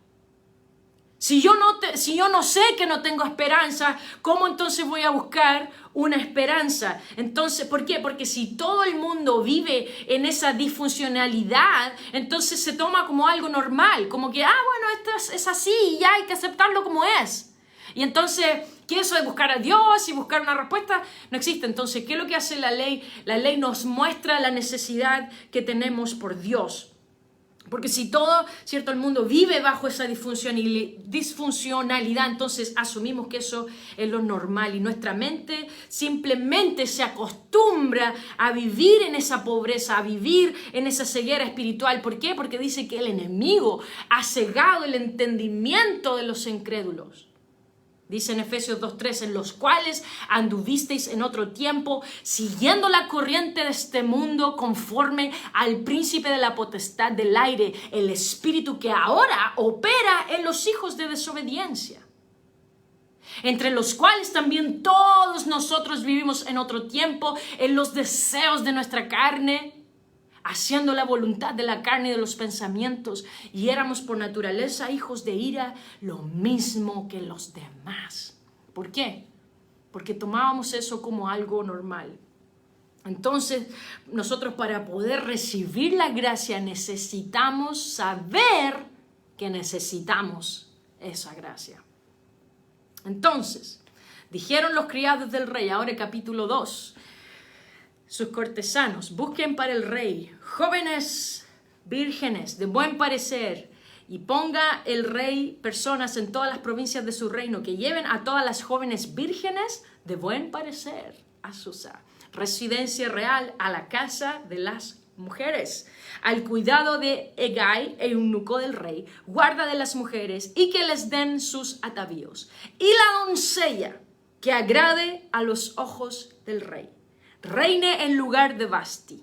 Si yo no sé que no tengo esperanza, ¿cómo entonces voy a buscar una esperanza? Entonces, ¿por qué? Porque si todo el mundo vive en esa disfuncionalidad, entonces se toma como algo normal, como que, bueno, esto es así y ya hay que aceptarlo como es. Y entonces, ¿qué es eso de buscar a Dios y buscar una respuesta? No existe. Entonces, ¿qué es lo que hace la ley? La ley nos muestra la necesidad que tenemos por Dios. Porque si todo, ¿cierto? El mundo vive bajo esa disfuncionalidad, entonces asumimos que eso es lo normal y nuestra mente simplemente se acostumbra a vivir en esa pobreza, a vivir en esa ceguera espiritual. ¿Por qué? Porque dice que el enemigo ha cegado el entendimiento de los incrédulos. Dice en Efesios 2:3, en los cuales anduvisteis en otro tiempo, siguiendo la corriente de este mundo, conforme al príncipe de la potestad del aire, el espíritu que ahora opera en los hijos de desobediencia, entre los cuales también todos nosotros vivimos en otro tiempo, en los deseos de nuestra carne, haciendo la voluntad de la carne y de los pensamientos, y éramos por naturaleza hijos de ira, lo mismo que los demás. ¿Por qué? Porque tomábamos eso como algo normal. Entonces, nosotros para poder recibir la gracia necesitamos saber que necesitamos esa gracia. Entonces, dijeron los criados del rey, ahora capítulo 2, sus cortesanos, busquen para el rey jóvenes vírgenes de buen parecer, y ponga el rey personas en todas las provincias de su reino que lleven a todas las jóvenes vírgenes de buen parecer a Susa, residencia real, a la casa de las mujeres, al cuidado de Hegai, eunuco del rey, guarda de las mujeres, y que les den sus atavíos, y la doncella que agrade a los ojos del rey reine en lugar de Vasti.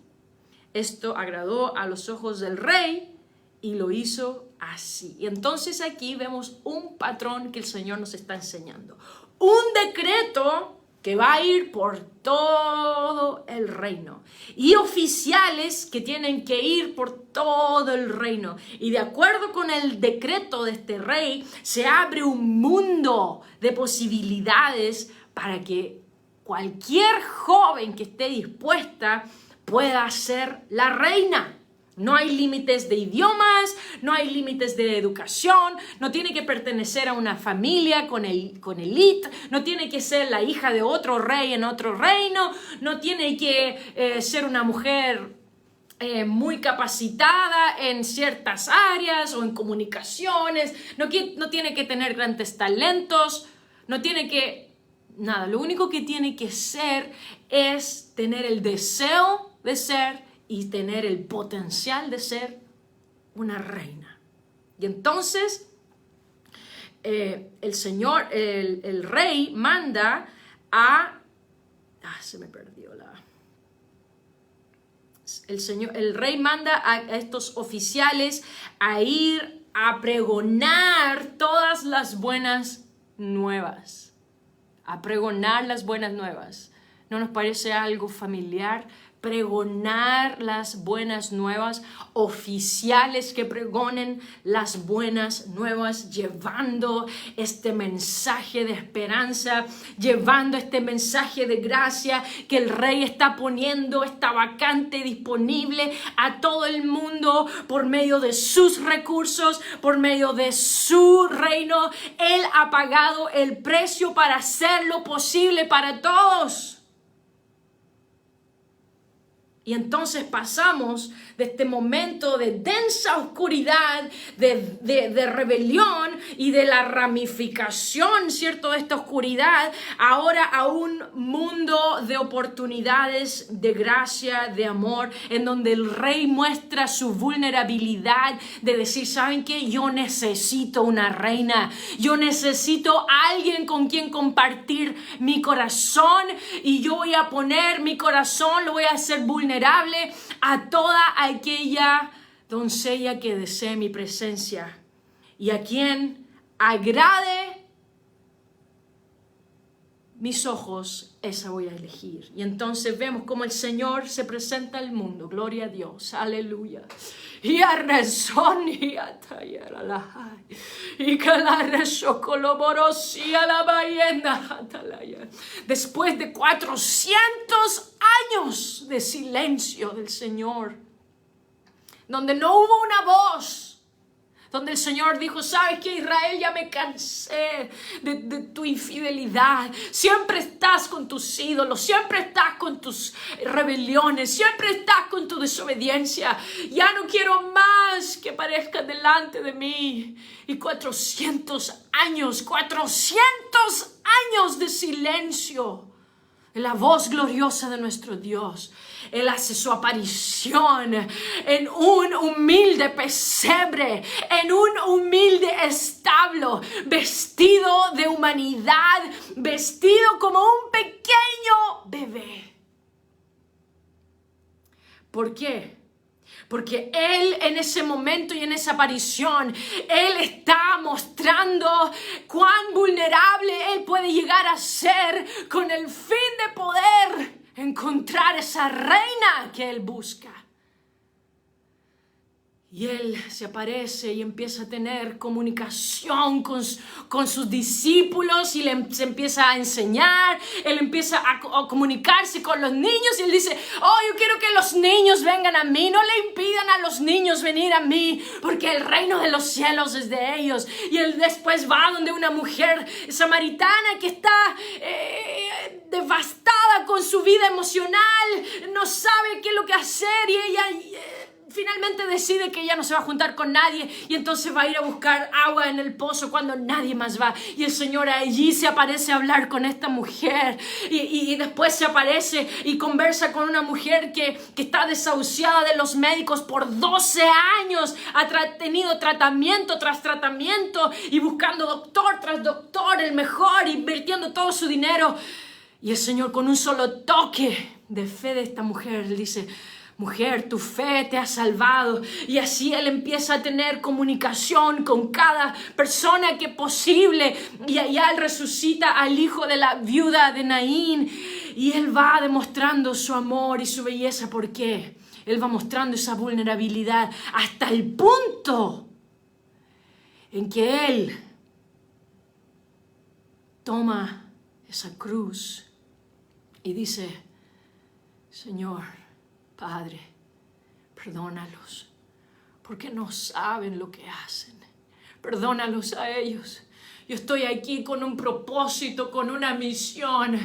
Esto agradó a los ojos del rey y lo hizo así. Y entonces aquí vemos un patrón que el Señor nos está enseñando. Un decreto que va a ir por todo el reino. Y oficiales que tienen que ir por todo el reino. Y de acuerdo con el decreto de este rey, se abre un mundo de posibilidades para que cualquier joven que esté dispuesta pueda ser la reina. No hay límites de idiomas, no hay límites de educación, no tiene que pertenecer a una familia con élite, no tiene que ser la hija de otro rey en otro reino, no tiene que ser una mujer muy capacitada en ciertas áreas o en comunicaciones, no tiene que tener grandes talentos, no tiene que... Nada, lo único que tiene que ser es tener el deseo de ser y tener el potencial de ser una reina. Y entonces el Señor, el rey manda a... se me perdió la... El rey manda a estos oficiales a ir a pregonar todas las buenas nuevas. A pregonar las buenas nuevas. ¿No nos parece algo familiar? Pregonar las buenas nuevas, oficiales que pregonen las buenas nuevas, llevando este mensaje de esperanza, llevando este mensaje de gracia que el rey está poniendo, esta vacante disponible a todo el mundo por medio de sus recursos, por medio de su reino. Él ha pagado el precio para hacerlo posible para todos. Y entonces pasamos de este momento de densa oscuridad, de rebelión y de la ramificación, ¿cierto?, de esta oscuridad, ahora a un mundo de oportunidades, de gracia, de amor, en donde el rey muestra su vulnerabilidad de decir, ¿saben qué? Yo necesito una reina, yo necesito a alguien con quien compartir mi corazón, y yo voy a poner mi corazón, lo voy a hacer vulnerable a toda aquella doncella que desee mi presencia y a quien agrade mis ojos, esa voy a elegir. Y entonces vemos cómo el Señor se presenta al mundo. Gloria a Dios, aleluya. Y a razón y a tallar a la y que la resocoloborosía a la ballena. Después de 400 años de silencio del Señor, donde no hubo una voz, donde el Señor dijo, ¿sabes qué, Israel? Ya me cansé de tu infidelidad. Siempre estás con tus ídolos, siempre estás con tus rebeliones, siempre estás con tu desobediencia. Ya no quiero más que parezcas delante de mí. Y 400 años de silencio. La voz gloriosa de nuestro Dios. Él hace su aparición en un humilde pesebre, en un humilde establo, vestido de humanidad, vestido como un pequeño bebé. ¿Por qué? Porque Él en ese momento y en esa aparición, Él está mostrando cuán vulnerable Él puede llegar a ser con el fin de poder encontrar esa reina que Él busca. Y Él se aparece y empieza a tener comunicación con sus discípulos y se empieza a enseñar. Él empieza a comunicarse con los niños y Él dice, yo quiero que los niños vengan a mí. No le impidan a los niños venir a mí porque el reino de los cielos es de ellos. Y Él después va donde una mujer samaritana que está devastada con su vida emocional. No sabe qué es lo que hacer y ella... finalmente decide que ella no se va a juntar con nadie y entonces va a ir a buscar agua en el pozo cuando nadie más va. Y el Señor allí se aparece a hablar con esta mujer y después se aparece y conversa con una mujer que está desahuciada de los médicos por 12 años. Ha tenido tratamiento tras tratamiento y buscando doctor tras doctor, el mejor, invirtiendo todo su dinero. Y el Señor con un solo toque de fe de esta mujer le dice, mujer, tu fe te ha salvado. Y así Él empieza a tener comunicación con cada persona que es posible. Y allá Él resucita al hijo de la viuda de Naín. Y Él va demostrando su amor y su belleza. ¿Por qué? Él va mostrando esa vulnerabilidad hasta el punto en que Él toma esa cruz y dice, Señor, Padre, perdónalos, porque no saben lo que hacen. Perdónalos a ellos. Yo estoy aquí con un propósito, con una misión.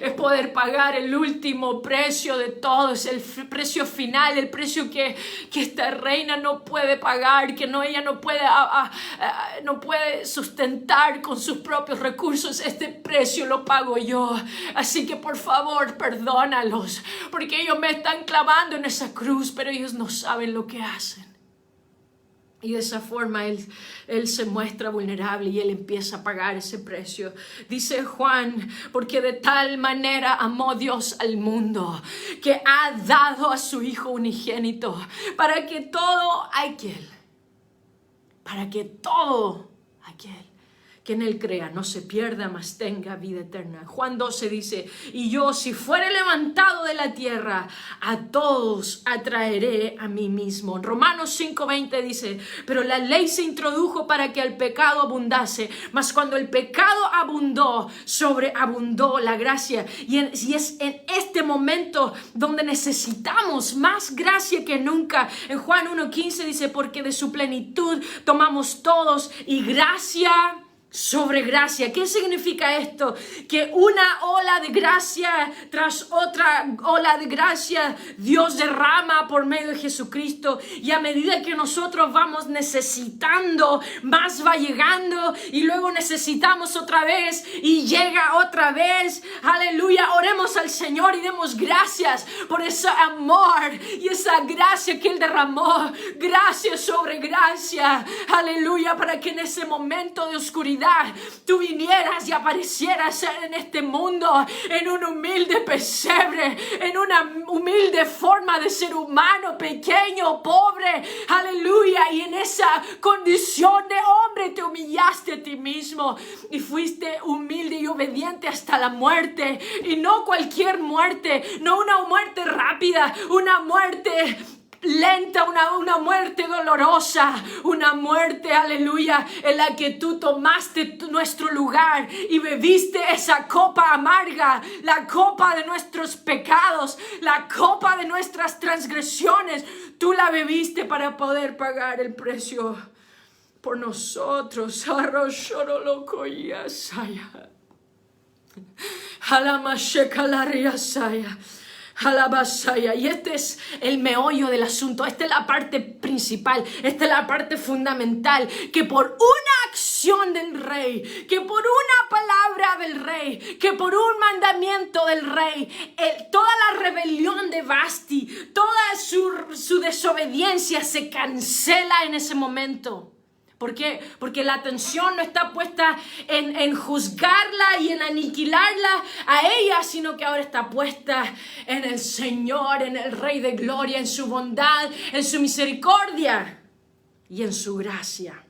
Es poder pagar el último precio de todo. Es el precio final, el precio que esta reina no puede pagar, que ella no puede sustentar con sus propios recursos. Este precio lo pago yo. Así que por favor, perdónalos, porque ellos me están clavando en esa cruz, pero ellos no saben lo que hacen. Y de esa forma él se muestra vulnerable y Él empieza a pagar ese precio. Dice Juan, porque de tal manera amó Dios al mundo, que ha dado a su Hijo unigénito, para que todo aquel que en Él crea no se pierda, mas tenga vida eterna. Juan 12 dice, y yo si fuere levantado de la tierra, a todos atraeré a mí mismo. Romanos 5:20 dice, pero la ley se introdujo para que el pecado abundase, mas cuando el pecado abundó, sobreabundó la gracia. Y es en este momento donde necesitamos más gracia que nunca. En Juan 1:15 dice, porque de su plenitud tomamos todos y gracia sobre gracia. ¿Qué significa esto? Que una ola de gracia tras otra ola de gracia Dios derrama por medio de Jesucristo, y a medida que nosotros vamos necesitando, más va llegando y luego necesitamos otra vez y llega otra vez. Aleluya, oremos al Señor y demos gracias por ese amor y esa gracia que Él derramó, gracia sobre gracia. Aleluya, para que en ese momento de oscuridad tú vinieras y aparecieras en este mundo, en un humilde pesebre, en una humilde forma de ser humano, pequeño, pobre, aleluya, y en esa condición de hombre te humillaste a ti mismo y fuiste humilde y obediente hasta la muerte, y no cualquier muerte, no una muerte rápida, una muerte lenta, una muerte dolorosa, una muerte, aleluya, en la que tú tomaste nuestro lugar y bebiste esa copa amarga, la copa de nuestros pecados, la copa de nuestras transgresiones. Tú la bebiste para poder pagar el precio por nosotros. Arroshorolokoyasaya. Alamashekalaryasaya. Alabasaya. Y este es el meollo del asunto, esta es la parte principal, esta es la parte fundamental, que por una acción del rey, que por una palabra del rey, que por un mandamiento del rey, toda la rebelión de Vasti, toda su desobediencia se cancela en ese momento. ¿Por qué? Porque la atención no está puesta en juzgarla y en aniquilarla a ella, sino que ahora está puesta en el Señor, en el Rey de Gloria, en su bondad, en su misericordia y en su gracia.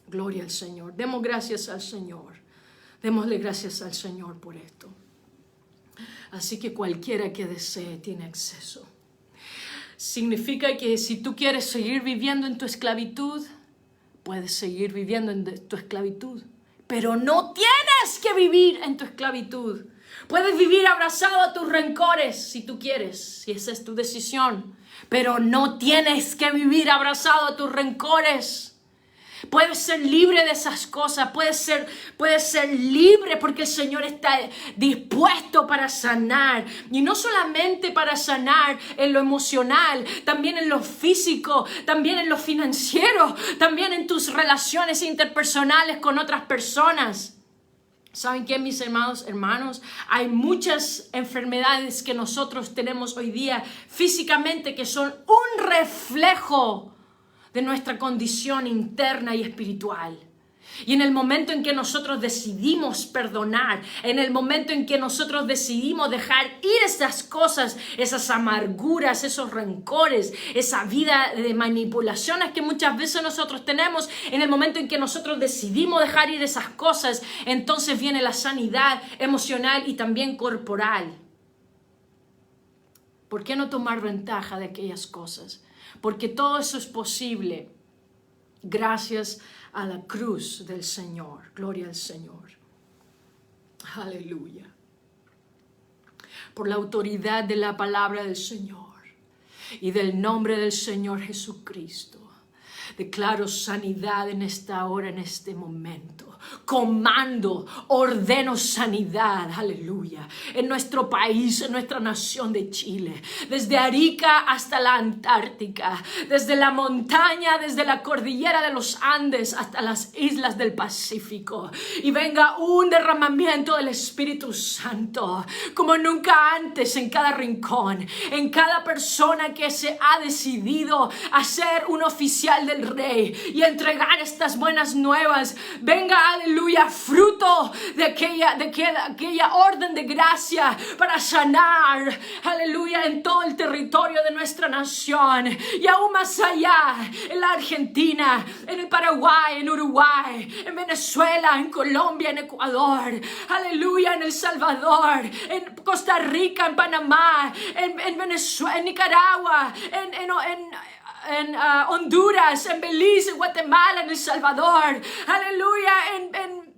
Gloria al Señor. Demos gracias al Señor. Démosle gracias al Señor por esto. Así que cualquiera que desee tiene acceso. Significa que si tú quieres seguir viviendo en tu esclavitud, puedes seguir viviendo en tu esclavitud, pero no tienes que vivir en tu esclavitud. Puedes vivir abrazado a tus rencores si tú quieres, si esa es tu decisión, pero no tienes que vivir abrazado a tus rencores. Puedes ser libre de esas cosas, puedes ser libre porque el Señor está dispuesto para sanar. Y no solamente para sanar en lo emocional, también en lo físico, también en lo financiero, también en tus relaciones interpersonales con otras personas. ¿Saben qué, mis hermanos? Hay muchas enfermedades que nosotros tenemos hoy día físicamente que son un reflejo de nuestra condición interna y espiritual. Y en el momento en que nosotros decidimos perdonar, en el momento en que nosotros decidimos dejar ir esas cosas, esas amarguras, esos rencores, esa vida de manipulaciones que muchas veces nosotros tenemos, en el momento en que nosotros decidimos dejar ir esas cosas, entonces viene la sanidad emocional y también corporal. ¿Por qué no tomar ventaja de aquellas cosas? Porque todo eso es posible gracias a la cruz del Señor. Gloria al Señor. Aleluya. Por la autoridad de la palabra del Señor y del nombre del Señor Jesucristo, declaro sanidad en esta hora, en este momento. Comando, ordeno sanidad, aleluya, en nuestro país, en nuestra nación de Chile, desde Arica hasta la Antártica, desde la montaña, desde la cordillera de los Andes hasta las islas del Pacífico, y venga un derramamiento del Espíritu Santo como nunca antes en cada rincón, en cada persona que se ha decidido a ser un oficial del Rey y entregar estas buenas nuevas. Venga, aleluya, fruto de aquella orden de gracia para sanar, aleluya, en todo el territorio de nuestra nación y aún más allá, en la Argentina, en el Paraguay, en Uruguay, en Venezuela, en Colombia, en Ecuador, aleluya, en El Salvador, en Costa Rica, en Panamá, en Venezuela, en Nicaragua, en Honduras, en Belice, en Guatemala, en El Salvador, aleluya, en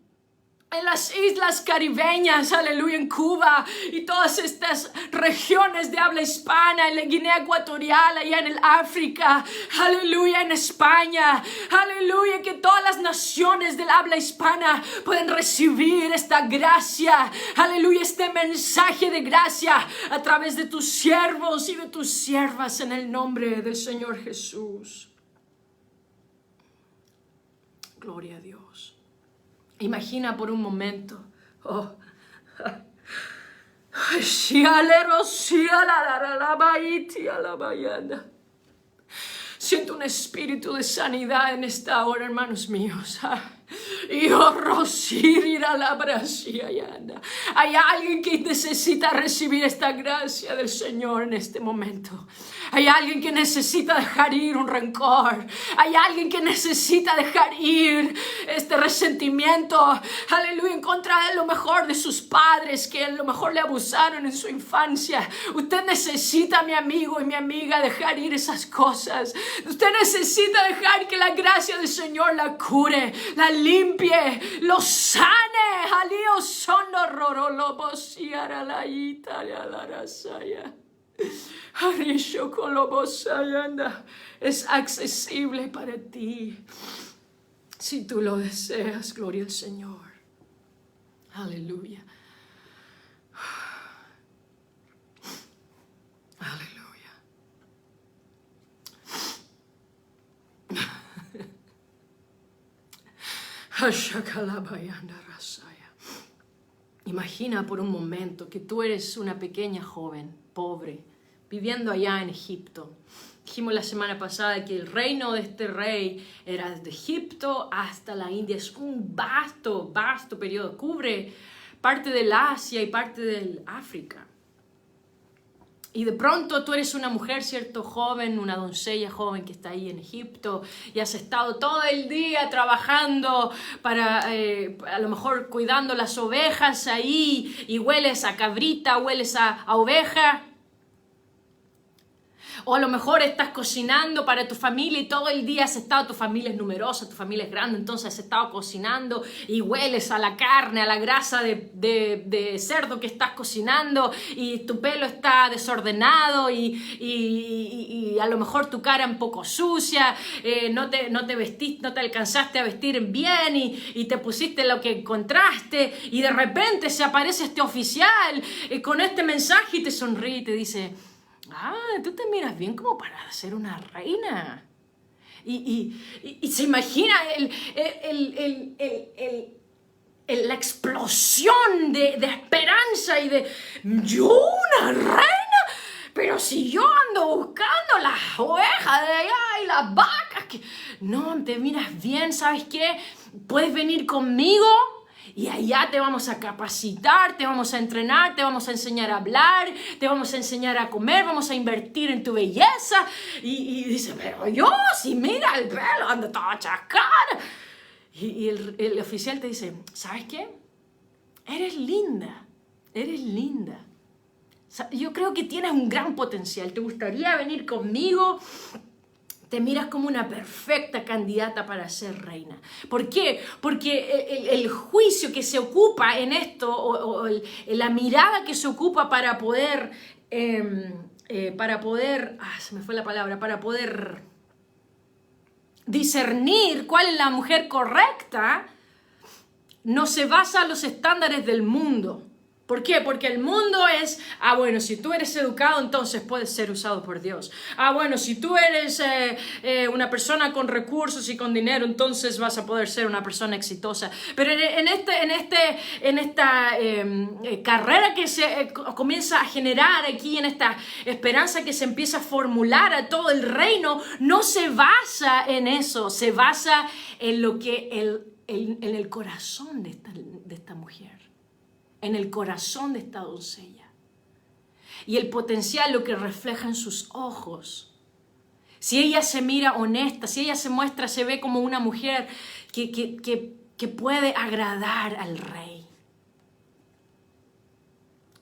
las islas caribeñas, aleluya, en Cuba y todas estas regiones de habla hispana, en la Guinea Ecuatorial, allá en el África, aleluya, en España, aleluya, que todas las naciones del habla hispana pueden recibir esta gracia, aleluya, este mensaje de gracia a través de tus siervos y de tus siervas en el nombre del Señor Jesús. Gloria a Dios. Imagina por un momento, siento un espíritu de sanidad en esta hora, hermanos míos. Hay alguien que necesita recibir esta gracia del Señor en este momento. Hay alguien que necesita dejar ir un rencor. Hay alguien que necesita dejar ir este resentimiento, aleluya, en contra de lo mejor de sus padres, que a lo mejor le abusaron en su infancia. Usted necesita, mi amigo y mi amiga, dejar ir esas cosas. Usted necesita dejar que la gracia del Señor la cure, la limpie, lo sane. Es accesible para ti. Si tú lo deseas, gloria al Señor. Aleluya. Aleluya. Imagina por un momento que tú eres una pequeña joven, pobre, viviendo allá en Egipto. Dijimos la semana pasada que el reino de este rey era desde Egipto hasta la India. Es un vasto, vasto periodo. Cubre parte del Asia y parte del África. Y de pronto tú eres una mujer, ¿cierto? Joven, una doncella joven que está ahí en Egipto y has estado todo el día trabajando para, a lo mejor cuidando las ovejas ahí y hueles a cabrita, hueles a oveja. O a lo mejor estás cocinando para tu familia y todo el día has estado, tu familia es numerosa, tu familia es grande, entonces has estado cocinando y hueles a la carne, a la grasa de cerdo que estás cocinando y tu pelo está desordenado y a lo mejor tu cara un poco sucia, no te vestiste, no te alcanzaste a vestir bien y te pusiste lo que encontraste y de repente se aparece este oficial con este mensaje y te sonríe y te dice: tú te miras bien como para ser una reina. Y se imagina la explosión de esperanza y de yo una reina, pero si yo ando buscando las ovejas de allá y las vacas, que no te miras bien, ¿sabes qué? Puedes venir conmigo. Y allá te vamos a capacitar, te vamos a entrenar, te vamos a enseñar a hablar, te vamos a enseñar a comer, vamos a invertir en tu belleza. Y dice: pero yo, si mira el pelo, anda toda chascada. Y el oficial te dice: ¿sabes qué? Eres linda, eres linda. Yo creo que tienes un gran potencial. ¿Te gustaría venir conmigo? Te miras como una perfecta candidata para ser reina. ¿Por qué? Porque el juicio que se ocupa en esto, o la mirada que se ocupa para poder, se me fue la palabra, para poder discernir cuál es la mujer correcta, no se basa en los estándares del mundo. ¿Por qué? Porque el mundo es, bueno, si tú eres educado, entonces puedes ser usado por Dios. Bueno, si tú eres una persona con recursos y con dinero, entonces vas a poder ser una persona exitosa. Pero en esta carrera que se comienza a generar aquí, en esta esperanza que se empieza a formular a todo el reino, no se basa en eso, se basa en lo que en el corazón de esta mujer. En el corazón de esta doncella. Y el potencial, lo que refleja en sus ojos. Si ella se mira honesta, si ella se muestra, se ve como una mujer que puede agradar al rey.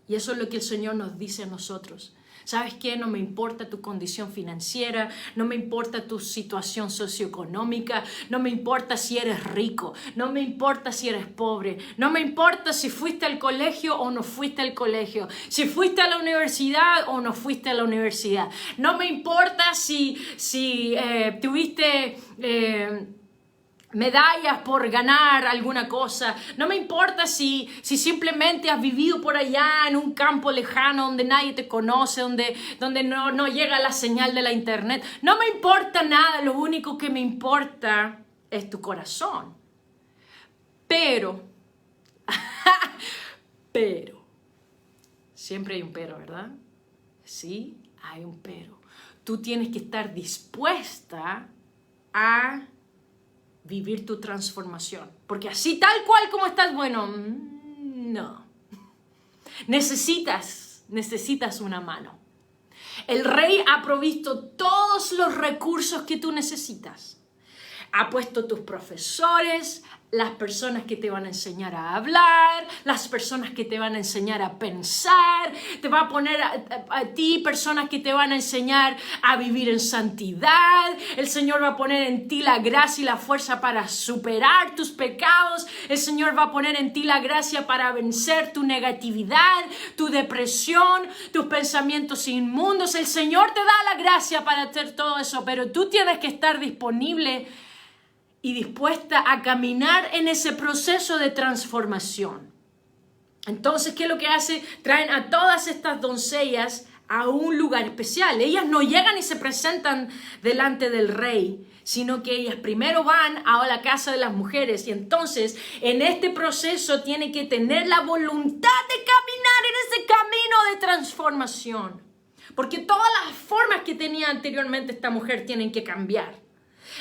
Y eso es lo que el Señor nos dice a nosotros. ¿Sabes qué? No me importa tu condición financiera, no me importa tu situación socioeconómica, no me importa si eres rico, no me importa si eres pobre, no me importa si fuiste al colegio o no fuiste al colegio, si fuiste a la universidad o no fuiste a la universidad, no me importa si tuviste medallas por ganar alguna cosa. No me importa si simplemente has vivido por allá en un campo lejano donde nadie te conoce, donde no llega la señal de la internet. No me importa nada, lo único que me importa es tu corazón. Pero, siempre hay un pero, ¿verdad? Sí, hay un pero. Tú tienes que estar dispuesta a vivir tu transformación. Porque así tal cual como estás, bueno, no. Necesitas una mano. El rey ha provisto todos los recursos que tú necesitas. Ha puesto tus profesores, las personas que te van a enseñar a hablar, las personas que te van a enseñar a pensar, te va a poner a ti personas que te van a enseñar a vivir en santidad. El Señor va a poner en ti la gracia y la fuerza para superar tus pecados. El Señor va a poner en ti la gracia para vencer tu negatividad, tu depresión, tus pensamientos inmundos. El Señor te da la gracia para hacer todo eso, pero tú tienes que estar disponible y dispuesta a caminar en ese proceso de transformación. Entonces, ¿qué es lo que hace? Traen a todas estas doncellas a un lugar especial. Ellas no llegan y se presentan delante del rey, sino que ellas primero van a la casa de las mujeres, y entonces en este proceso tiene que tener la voluntad de caminar en ese camino de transformación, porque todas las formas que tenía anteriormente esta mujer tienen que cambiar.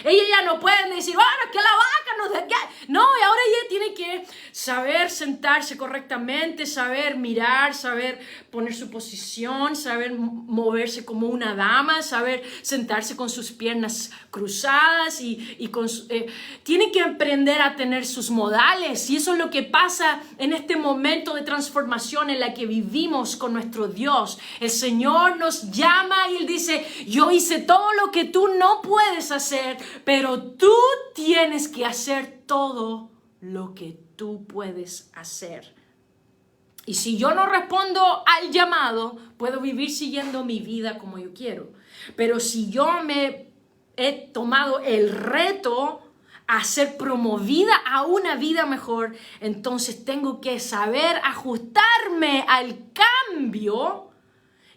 Ellas ya no pueden decir, bueno, es que la vaca no sé qué. No, y ahora ella tiene que saber sentarse correctamente, saber mirar, saber poner su posición, saber moverse como una dama, saber sentarse con sus piernas cruzadas tiene que aprender a tener sus modales. Y eso es lo que pasa en este momento de transformación en la que vivimos con nuestro Dios. El Señor nos llama y Él dice, yo hice todo lo que tú no puedes hacer, pero tú tienes que hacer todo lo que tú puedes hacer. Y si yo no respondo al llamado, puedo vivir siguiendo mi vida como yo quiero. Pero si yo me he tomado el reto a ser promovida a una vida mejor, entonces tengo que saber ajustarme al cambio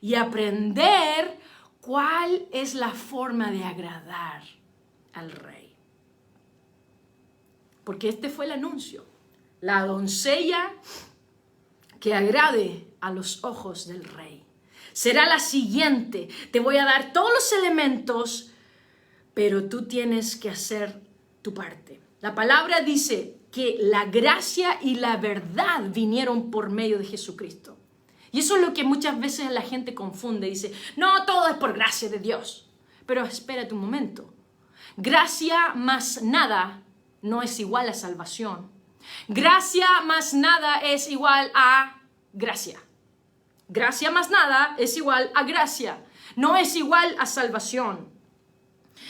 y aprender cuál es la forma de agradar al rey. Porque este fue el anuncio. La doncella que agrade a los ojos del rey será la siguiente. Te voy a dar todos los elementos, pero tú tienes que hacer tu parte. La palabra dice que la gracia y la verdad vinieron por medio de Jesucristo. Y eso es lo que muchas veces la gente confunde. Dice, no, todo es por gracia de Dios. Pero espérate un momento. Gracia más nada no es igual a salvación. Gracia más nada es igual a gracia. Gracia más nada es igual a gracia. No es igual a salvación.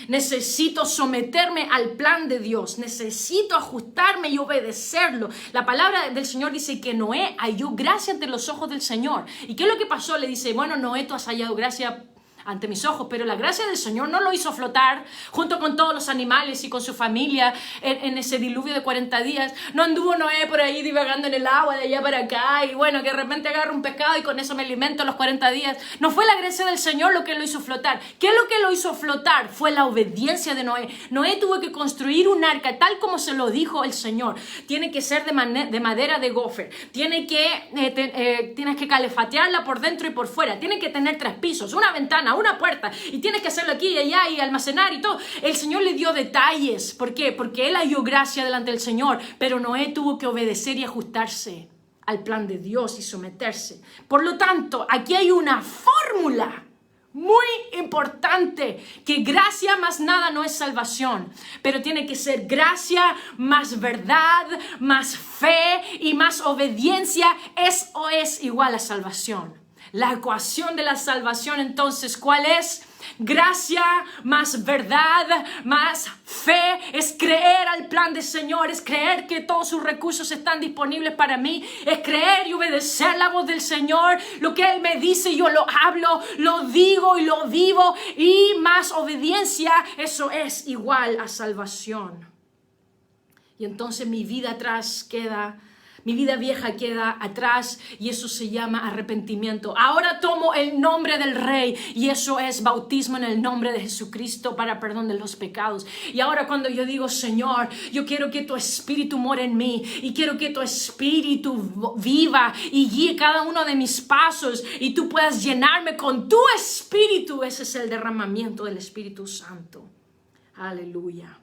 Necesito someterme al plan de Dios. Necesito ajustarme y obedecerlo. La palabra del Señor dice que Noé halló gracia ante los ojos del Señor. ¿Y qué es lo que pasó? Le dice, bueno, Noé, tú has hallado gracia ante mis ojos, pero la gracia del Señor no lo hizo flotar junto con todos los animales y con su familia en ese diluvio de 40 días. No anduvo Noé por ahí divagando en el agua de allá para acá y bueno, que de repente agarro un pescado y con eso me alimento los 40 días. No fue la gracia del Señor lo que lo hizo flotar. ¿Qué es lo que lo hizo flotar? Fue la obediencia de Noé. Noé tuvo que construir un arca tal como se lo dijo el Señor. Tiene que ser de madera de gofer. Tienes que calefatearla por dentro y por fuera. Tiene que tener 3 pisos, una ventana, una puerta, y tienes que hacerlo aquí y allá y almacenar y todo. El Señor le dio detalles. ¿Por qué? Porque él halló gracia delante del Señor, pero Noé tuvo que obedecer y ajustarse al plan de Dios y someterse. Por lo tanto, aquí hay una fórmula muy importante, que gracia más nada no es salvación, pero tiene que ser gracia más verdad, más fe y más obediencia. Eso es igual a salvación. La ecuación de la salvación, entonces, ¿cuál es? Gracia más verdad, más fe, es creer al plan del Señor, es creer que todos sus recursos están disponibles para mí, es creer y obedecer la voz del Señor. Lo que Él me dice, yo lo hablo, lo digo y lo vivo, y más obediencia, eso es igual a salvación. Y entonces mi vida atrás queda... Mi vida vieja queda atrás y eso se llama arrepentimiento. Ahora tomo el nombre del Rey y eso es bautismo en el nombre de Jesucristo para perdón de los pecados. Y ahora cuando yo digo, Señor, yo quiero que tu Espíritu more en mí y quiero que tu Espíritu viva y guíe cada uno de mis pasos y tú puedas llenarme con tu Espíritu. Ese es el derramamiento del Espíritu Santo. Aleluya.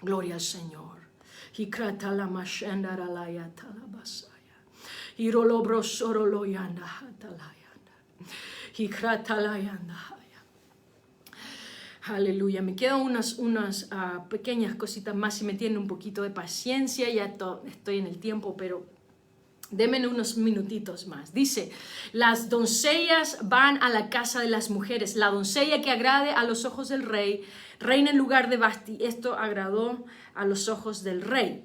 Gloria al Señor. Hikratala mashendara layata labasaya. Hirolobro sorolo yanda hatalayanda. Hikratala yanda haya. Aleluya. Me quedan unas pequeñas cositas más si me tienen un poquito de paciencia. Ya estoy en el tiempo, pero denme unos minutitos más. Dice, las doncellas van a la casa de las mujeres. La doncella que agrade a los ojos del rey reina en lugar de Vasti. Esto agradó a los ojos del rey.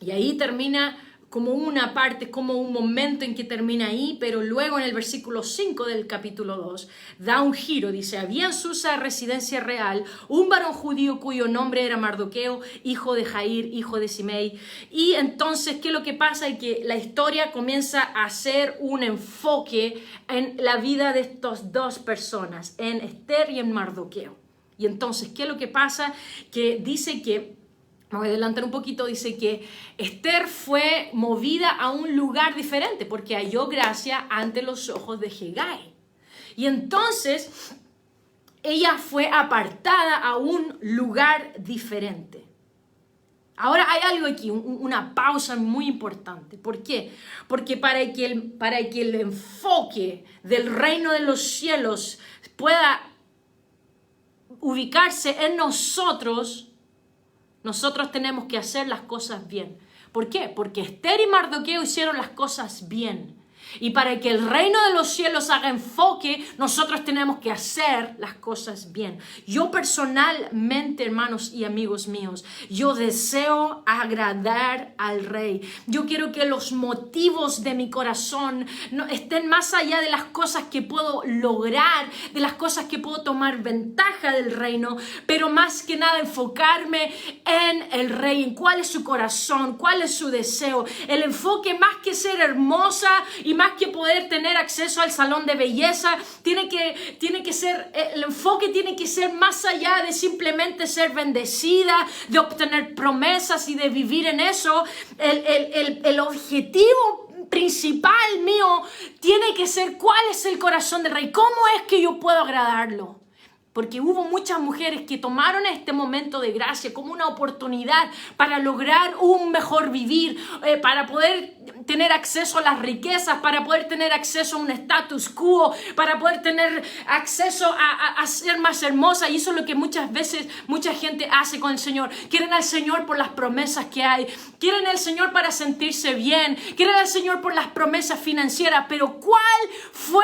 Y ahí termina como una parte, como un momento en que termina ahí, pero luego en el versículo 5 del capítulo 2 da un giro. Dice, había en Susa, residencia real, un varón judío cuyo nombre era Mardoqueo, hijo de Jair, hijo de Simei. Y entonces, ¿qué es lo que pasa? Es que la historia comienza a hacer un enfoque en la vida de estas dos personas, en Esther y en Mardoqueo. Y entonces, ¿qué es lo que pasa? Que dice que, voy a adelantar un poquito, dice que Esther fue movida a un lugar diferente porque halló gracia ante los ojos de Hegai. Y entonces ella fue apartada a un lugar diferente. Ahora hay algo aquí, una pausa muy importante. ¿Por qué? Porque para que el enfoque del reino de los cielos pueda ubicarse en nosotros tenemos que hacer las cosas bien. ¿Por qué? Porque Esther y Mardoqueo hicieron las cosas bien. Y para que el reino de los cielos haga enfoque, nosotros tenemos que hacer las cosas bien. Yo personalmente, hermanos y amigos míos, yo deseo agradar al rey. Yo quiero que los motivos de mi corazón no estén más allá de las cosas que puedo lograr, de las cosas que puedo tomar ventaja del reino, pero más que nada enfocarme en el rey, en cuál es su corazón, cuál es su deseo. El enfoque, más que ser hermosa y más que poder tener acceso al salón de belleza, tiene que ser, el enfoque tiene que ser más allá de simplemente ser bendecida, de obtener promesas y de vivir en eso. El objetivo principal mío tiene que ser cuál es el corazón del rey, cómo es que yo puedo agradarlo. Porque hubo muchas mujeres que tomaron este momento de gracia como una oportunidad para lograr un mejor vivir, para poder tener acceso a las riquezas, para poder tener acceso a un status quo, para poder tener acceso a ser más hermosa. Y eso es lo que muchas veces mucha gente hace con el Señor. Quieren al Señor por las promesas que hay, quieren al Señor para sentirse bien, quieren al Señor por las promesas financieras. Pero ¿cuál fue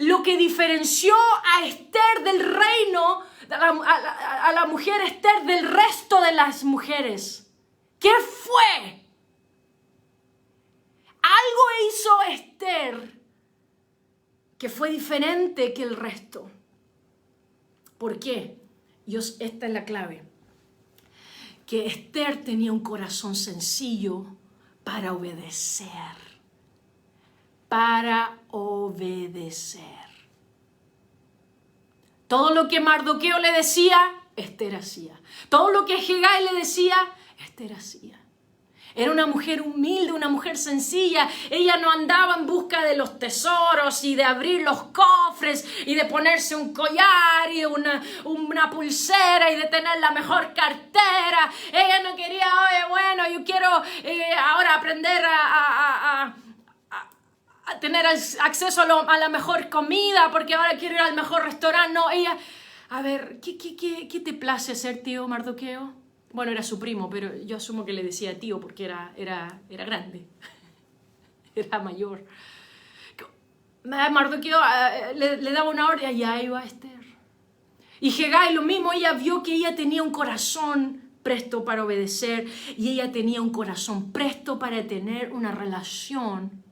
lo que diferenció a Esther del reino? A la mujer Esther del resto de las mujeres. ¿Qué fue? Algo hizo Esther que fue diferente que el resto. ¿Por qué? Esta es la clave. Que Esther tenía un corazón sencillo para obedecer. Para obedecer. Todo lo que Mardoqueo le decía, Esther hacía. Todo lo que Hegai le decía, Esther hacía. Era una mujer humilde, una mujer sencilla. Ella no andaba en busca de los tesoros y de abrir los cofres y de ponerse un collar y una pulsera y de tener la mejor cartera. Ella no quería, oye, bueno, yo quiero ahora aprender a tener acceso a la mejor comida porque ahora quiero ir al mejor restaurante. No, ella, a ver, ¿qué te place hacer, tío Mardoqueo? Bueno, era su primo, pero yo asumo que le decía tío porque era grande, era mayor. Mardoqueo le daba una orden y allá iba Esther. Y Hegai lo mismo, ella vio que ella tenía un corazón presto para obedecer y ella tenía un corazón presto para tener una relación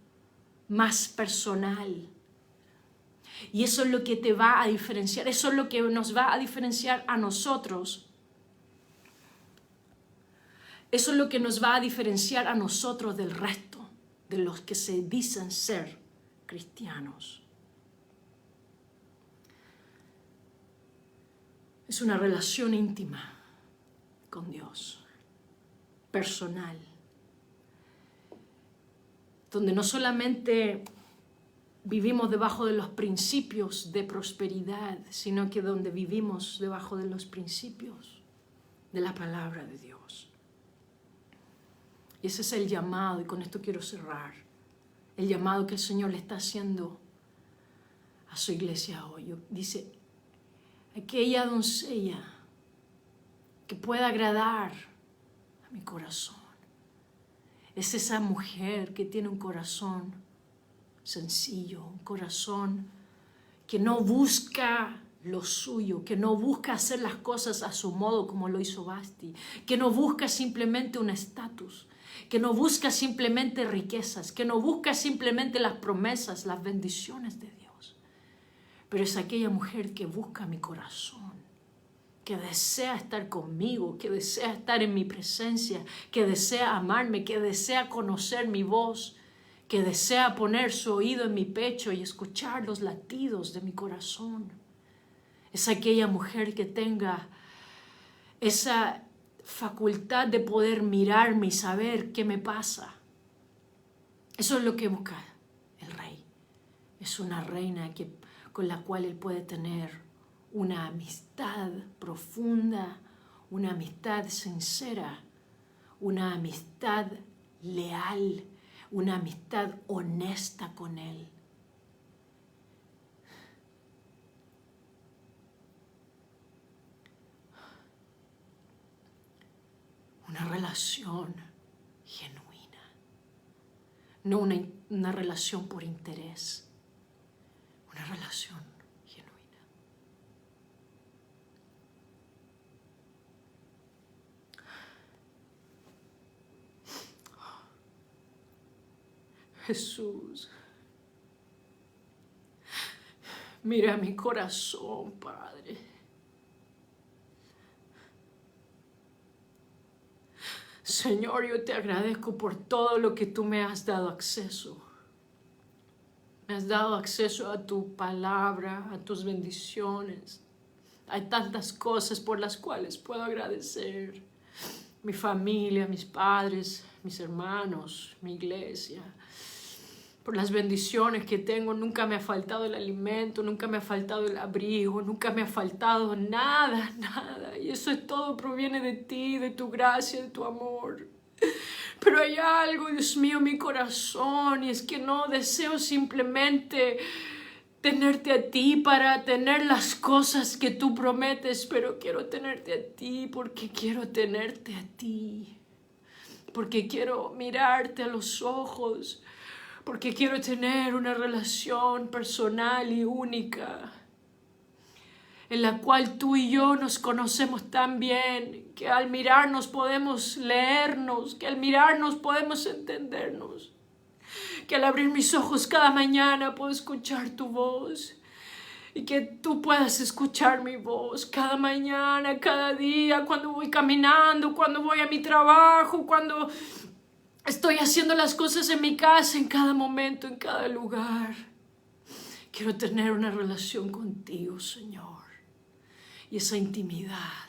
más personal. Y eso es lo que te va a diferenciar, eso es lo que nos va a diferenciar a nosotros. Eso es lo que nos va a diferenciar a nosotros del resto de los que se dicen ser cristianos. Es una relación íntima con Dios, personal, donde no solamente vivimos debajo de los principios de prosperidad, sino que donde vivimos debajo de los principios de la palabra de Dios. Y ese es el llamado, y con esto quiero cerrar, el llamado que el Señor le está haciendo a su iglesia hoy. Dice, aquella doncella que pueda agradar a mi corazón. Es esa mujer que tiene un corazón sencillo, un corazón que no busca lo suyo, que no busca hacer las cosas a su modo como lo hizo Vasti, que no busca simplemente un estatus, que no busca simplemente riquezas, que no busca simplemente las promesas, las bendiciones de Dios, pero es aquella mujer que busca mi corazón, que desea estar conmigo, que desea estar en mi presencia, que desea amarme, que desea conocer mi voz, que desea poner su oído en mi pecho y escuchar los latidos de mi corazón. Es aquella mujer que tenga esa facultad de poder mirarme y saber qué me pasa. Eso es lo que busca el rey. Es una reina con la cual él puede tener una amistad profunda, una amistad sincera, una amistad leal, una amistad honesta con él. Una relación genuina, no una relación por interés, una relación genuina. Jesús, mira mi corazón, Padre. Señor, yo te agradezco por todo lo que tú me has dado acceso. Me has dado acceso a tu palabra, a tus bendiciones. Hay tantas cosas por las cuales puedo agradecer. Mi familia, mis padres, mis hermanos, mi iglesia. Por las bendiciones que tengo, nunca me ha faltado el alimento, nunca me ha faltado el abrigo, nunca me ha faltado nada, nada. Y eso es todo proviene de ti, de tu gracia, de tu amor. Pero hay algo, Dios mío, en mi corazón, y es que no deseo simplemente tenerte a ti para tener las cosas que tú prometes, pero quiero tenerte a ti porque quiero tenerte a ti. Porque quiero mirarte a los ojos. Porque quiero tener una relación personal y única en la cual tú y yo nos conocemos tan bien que al mirarnos podemos leernos, que al mirarnos podemos entendernos, que al abrir mis ojos cada mañana puedo escuchar tu voz y que tú puedas escuchar mi voz cada mañana, cada día, cuando voy caminando, cuando voy a mi trabajo, cuando estoy haciendo las cosas en mi casa, en cada momento, en cada lugar. Quiero tener una relación contigo, Señor. Y esa intimidad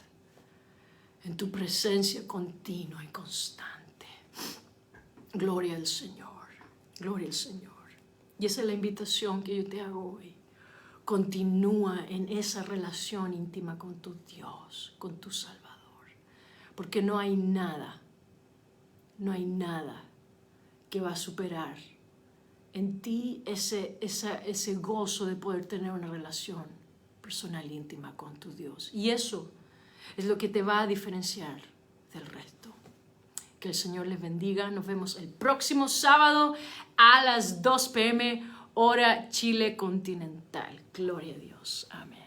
en tu presencia continua y constante. Gloria al Señor. Gloria al Señor. Y esa es la invitación que yo te hago hoy. Continúa en esa relación íntima con tu Dios, con tu Salvador. Porque no hay nada que va a superar en ti ese gozo de poder tener una relación personal íntima con tu Dios. Y eso es lo que te va a diferenciar del resto. Que el Señor les bendiga. Nos vemos el próximo sábado a las 2 p.m. hora Chile continental. Gloria a Dios. Amén.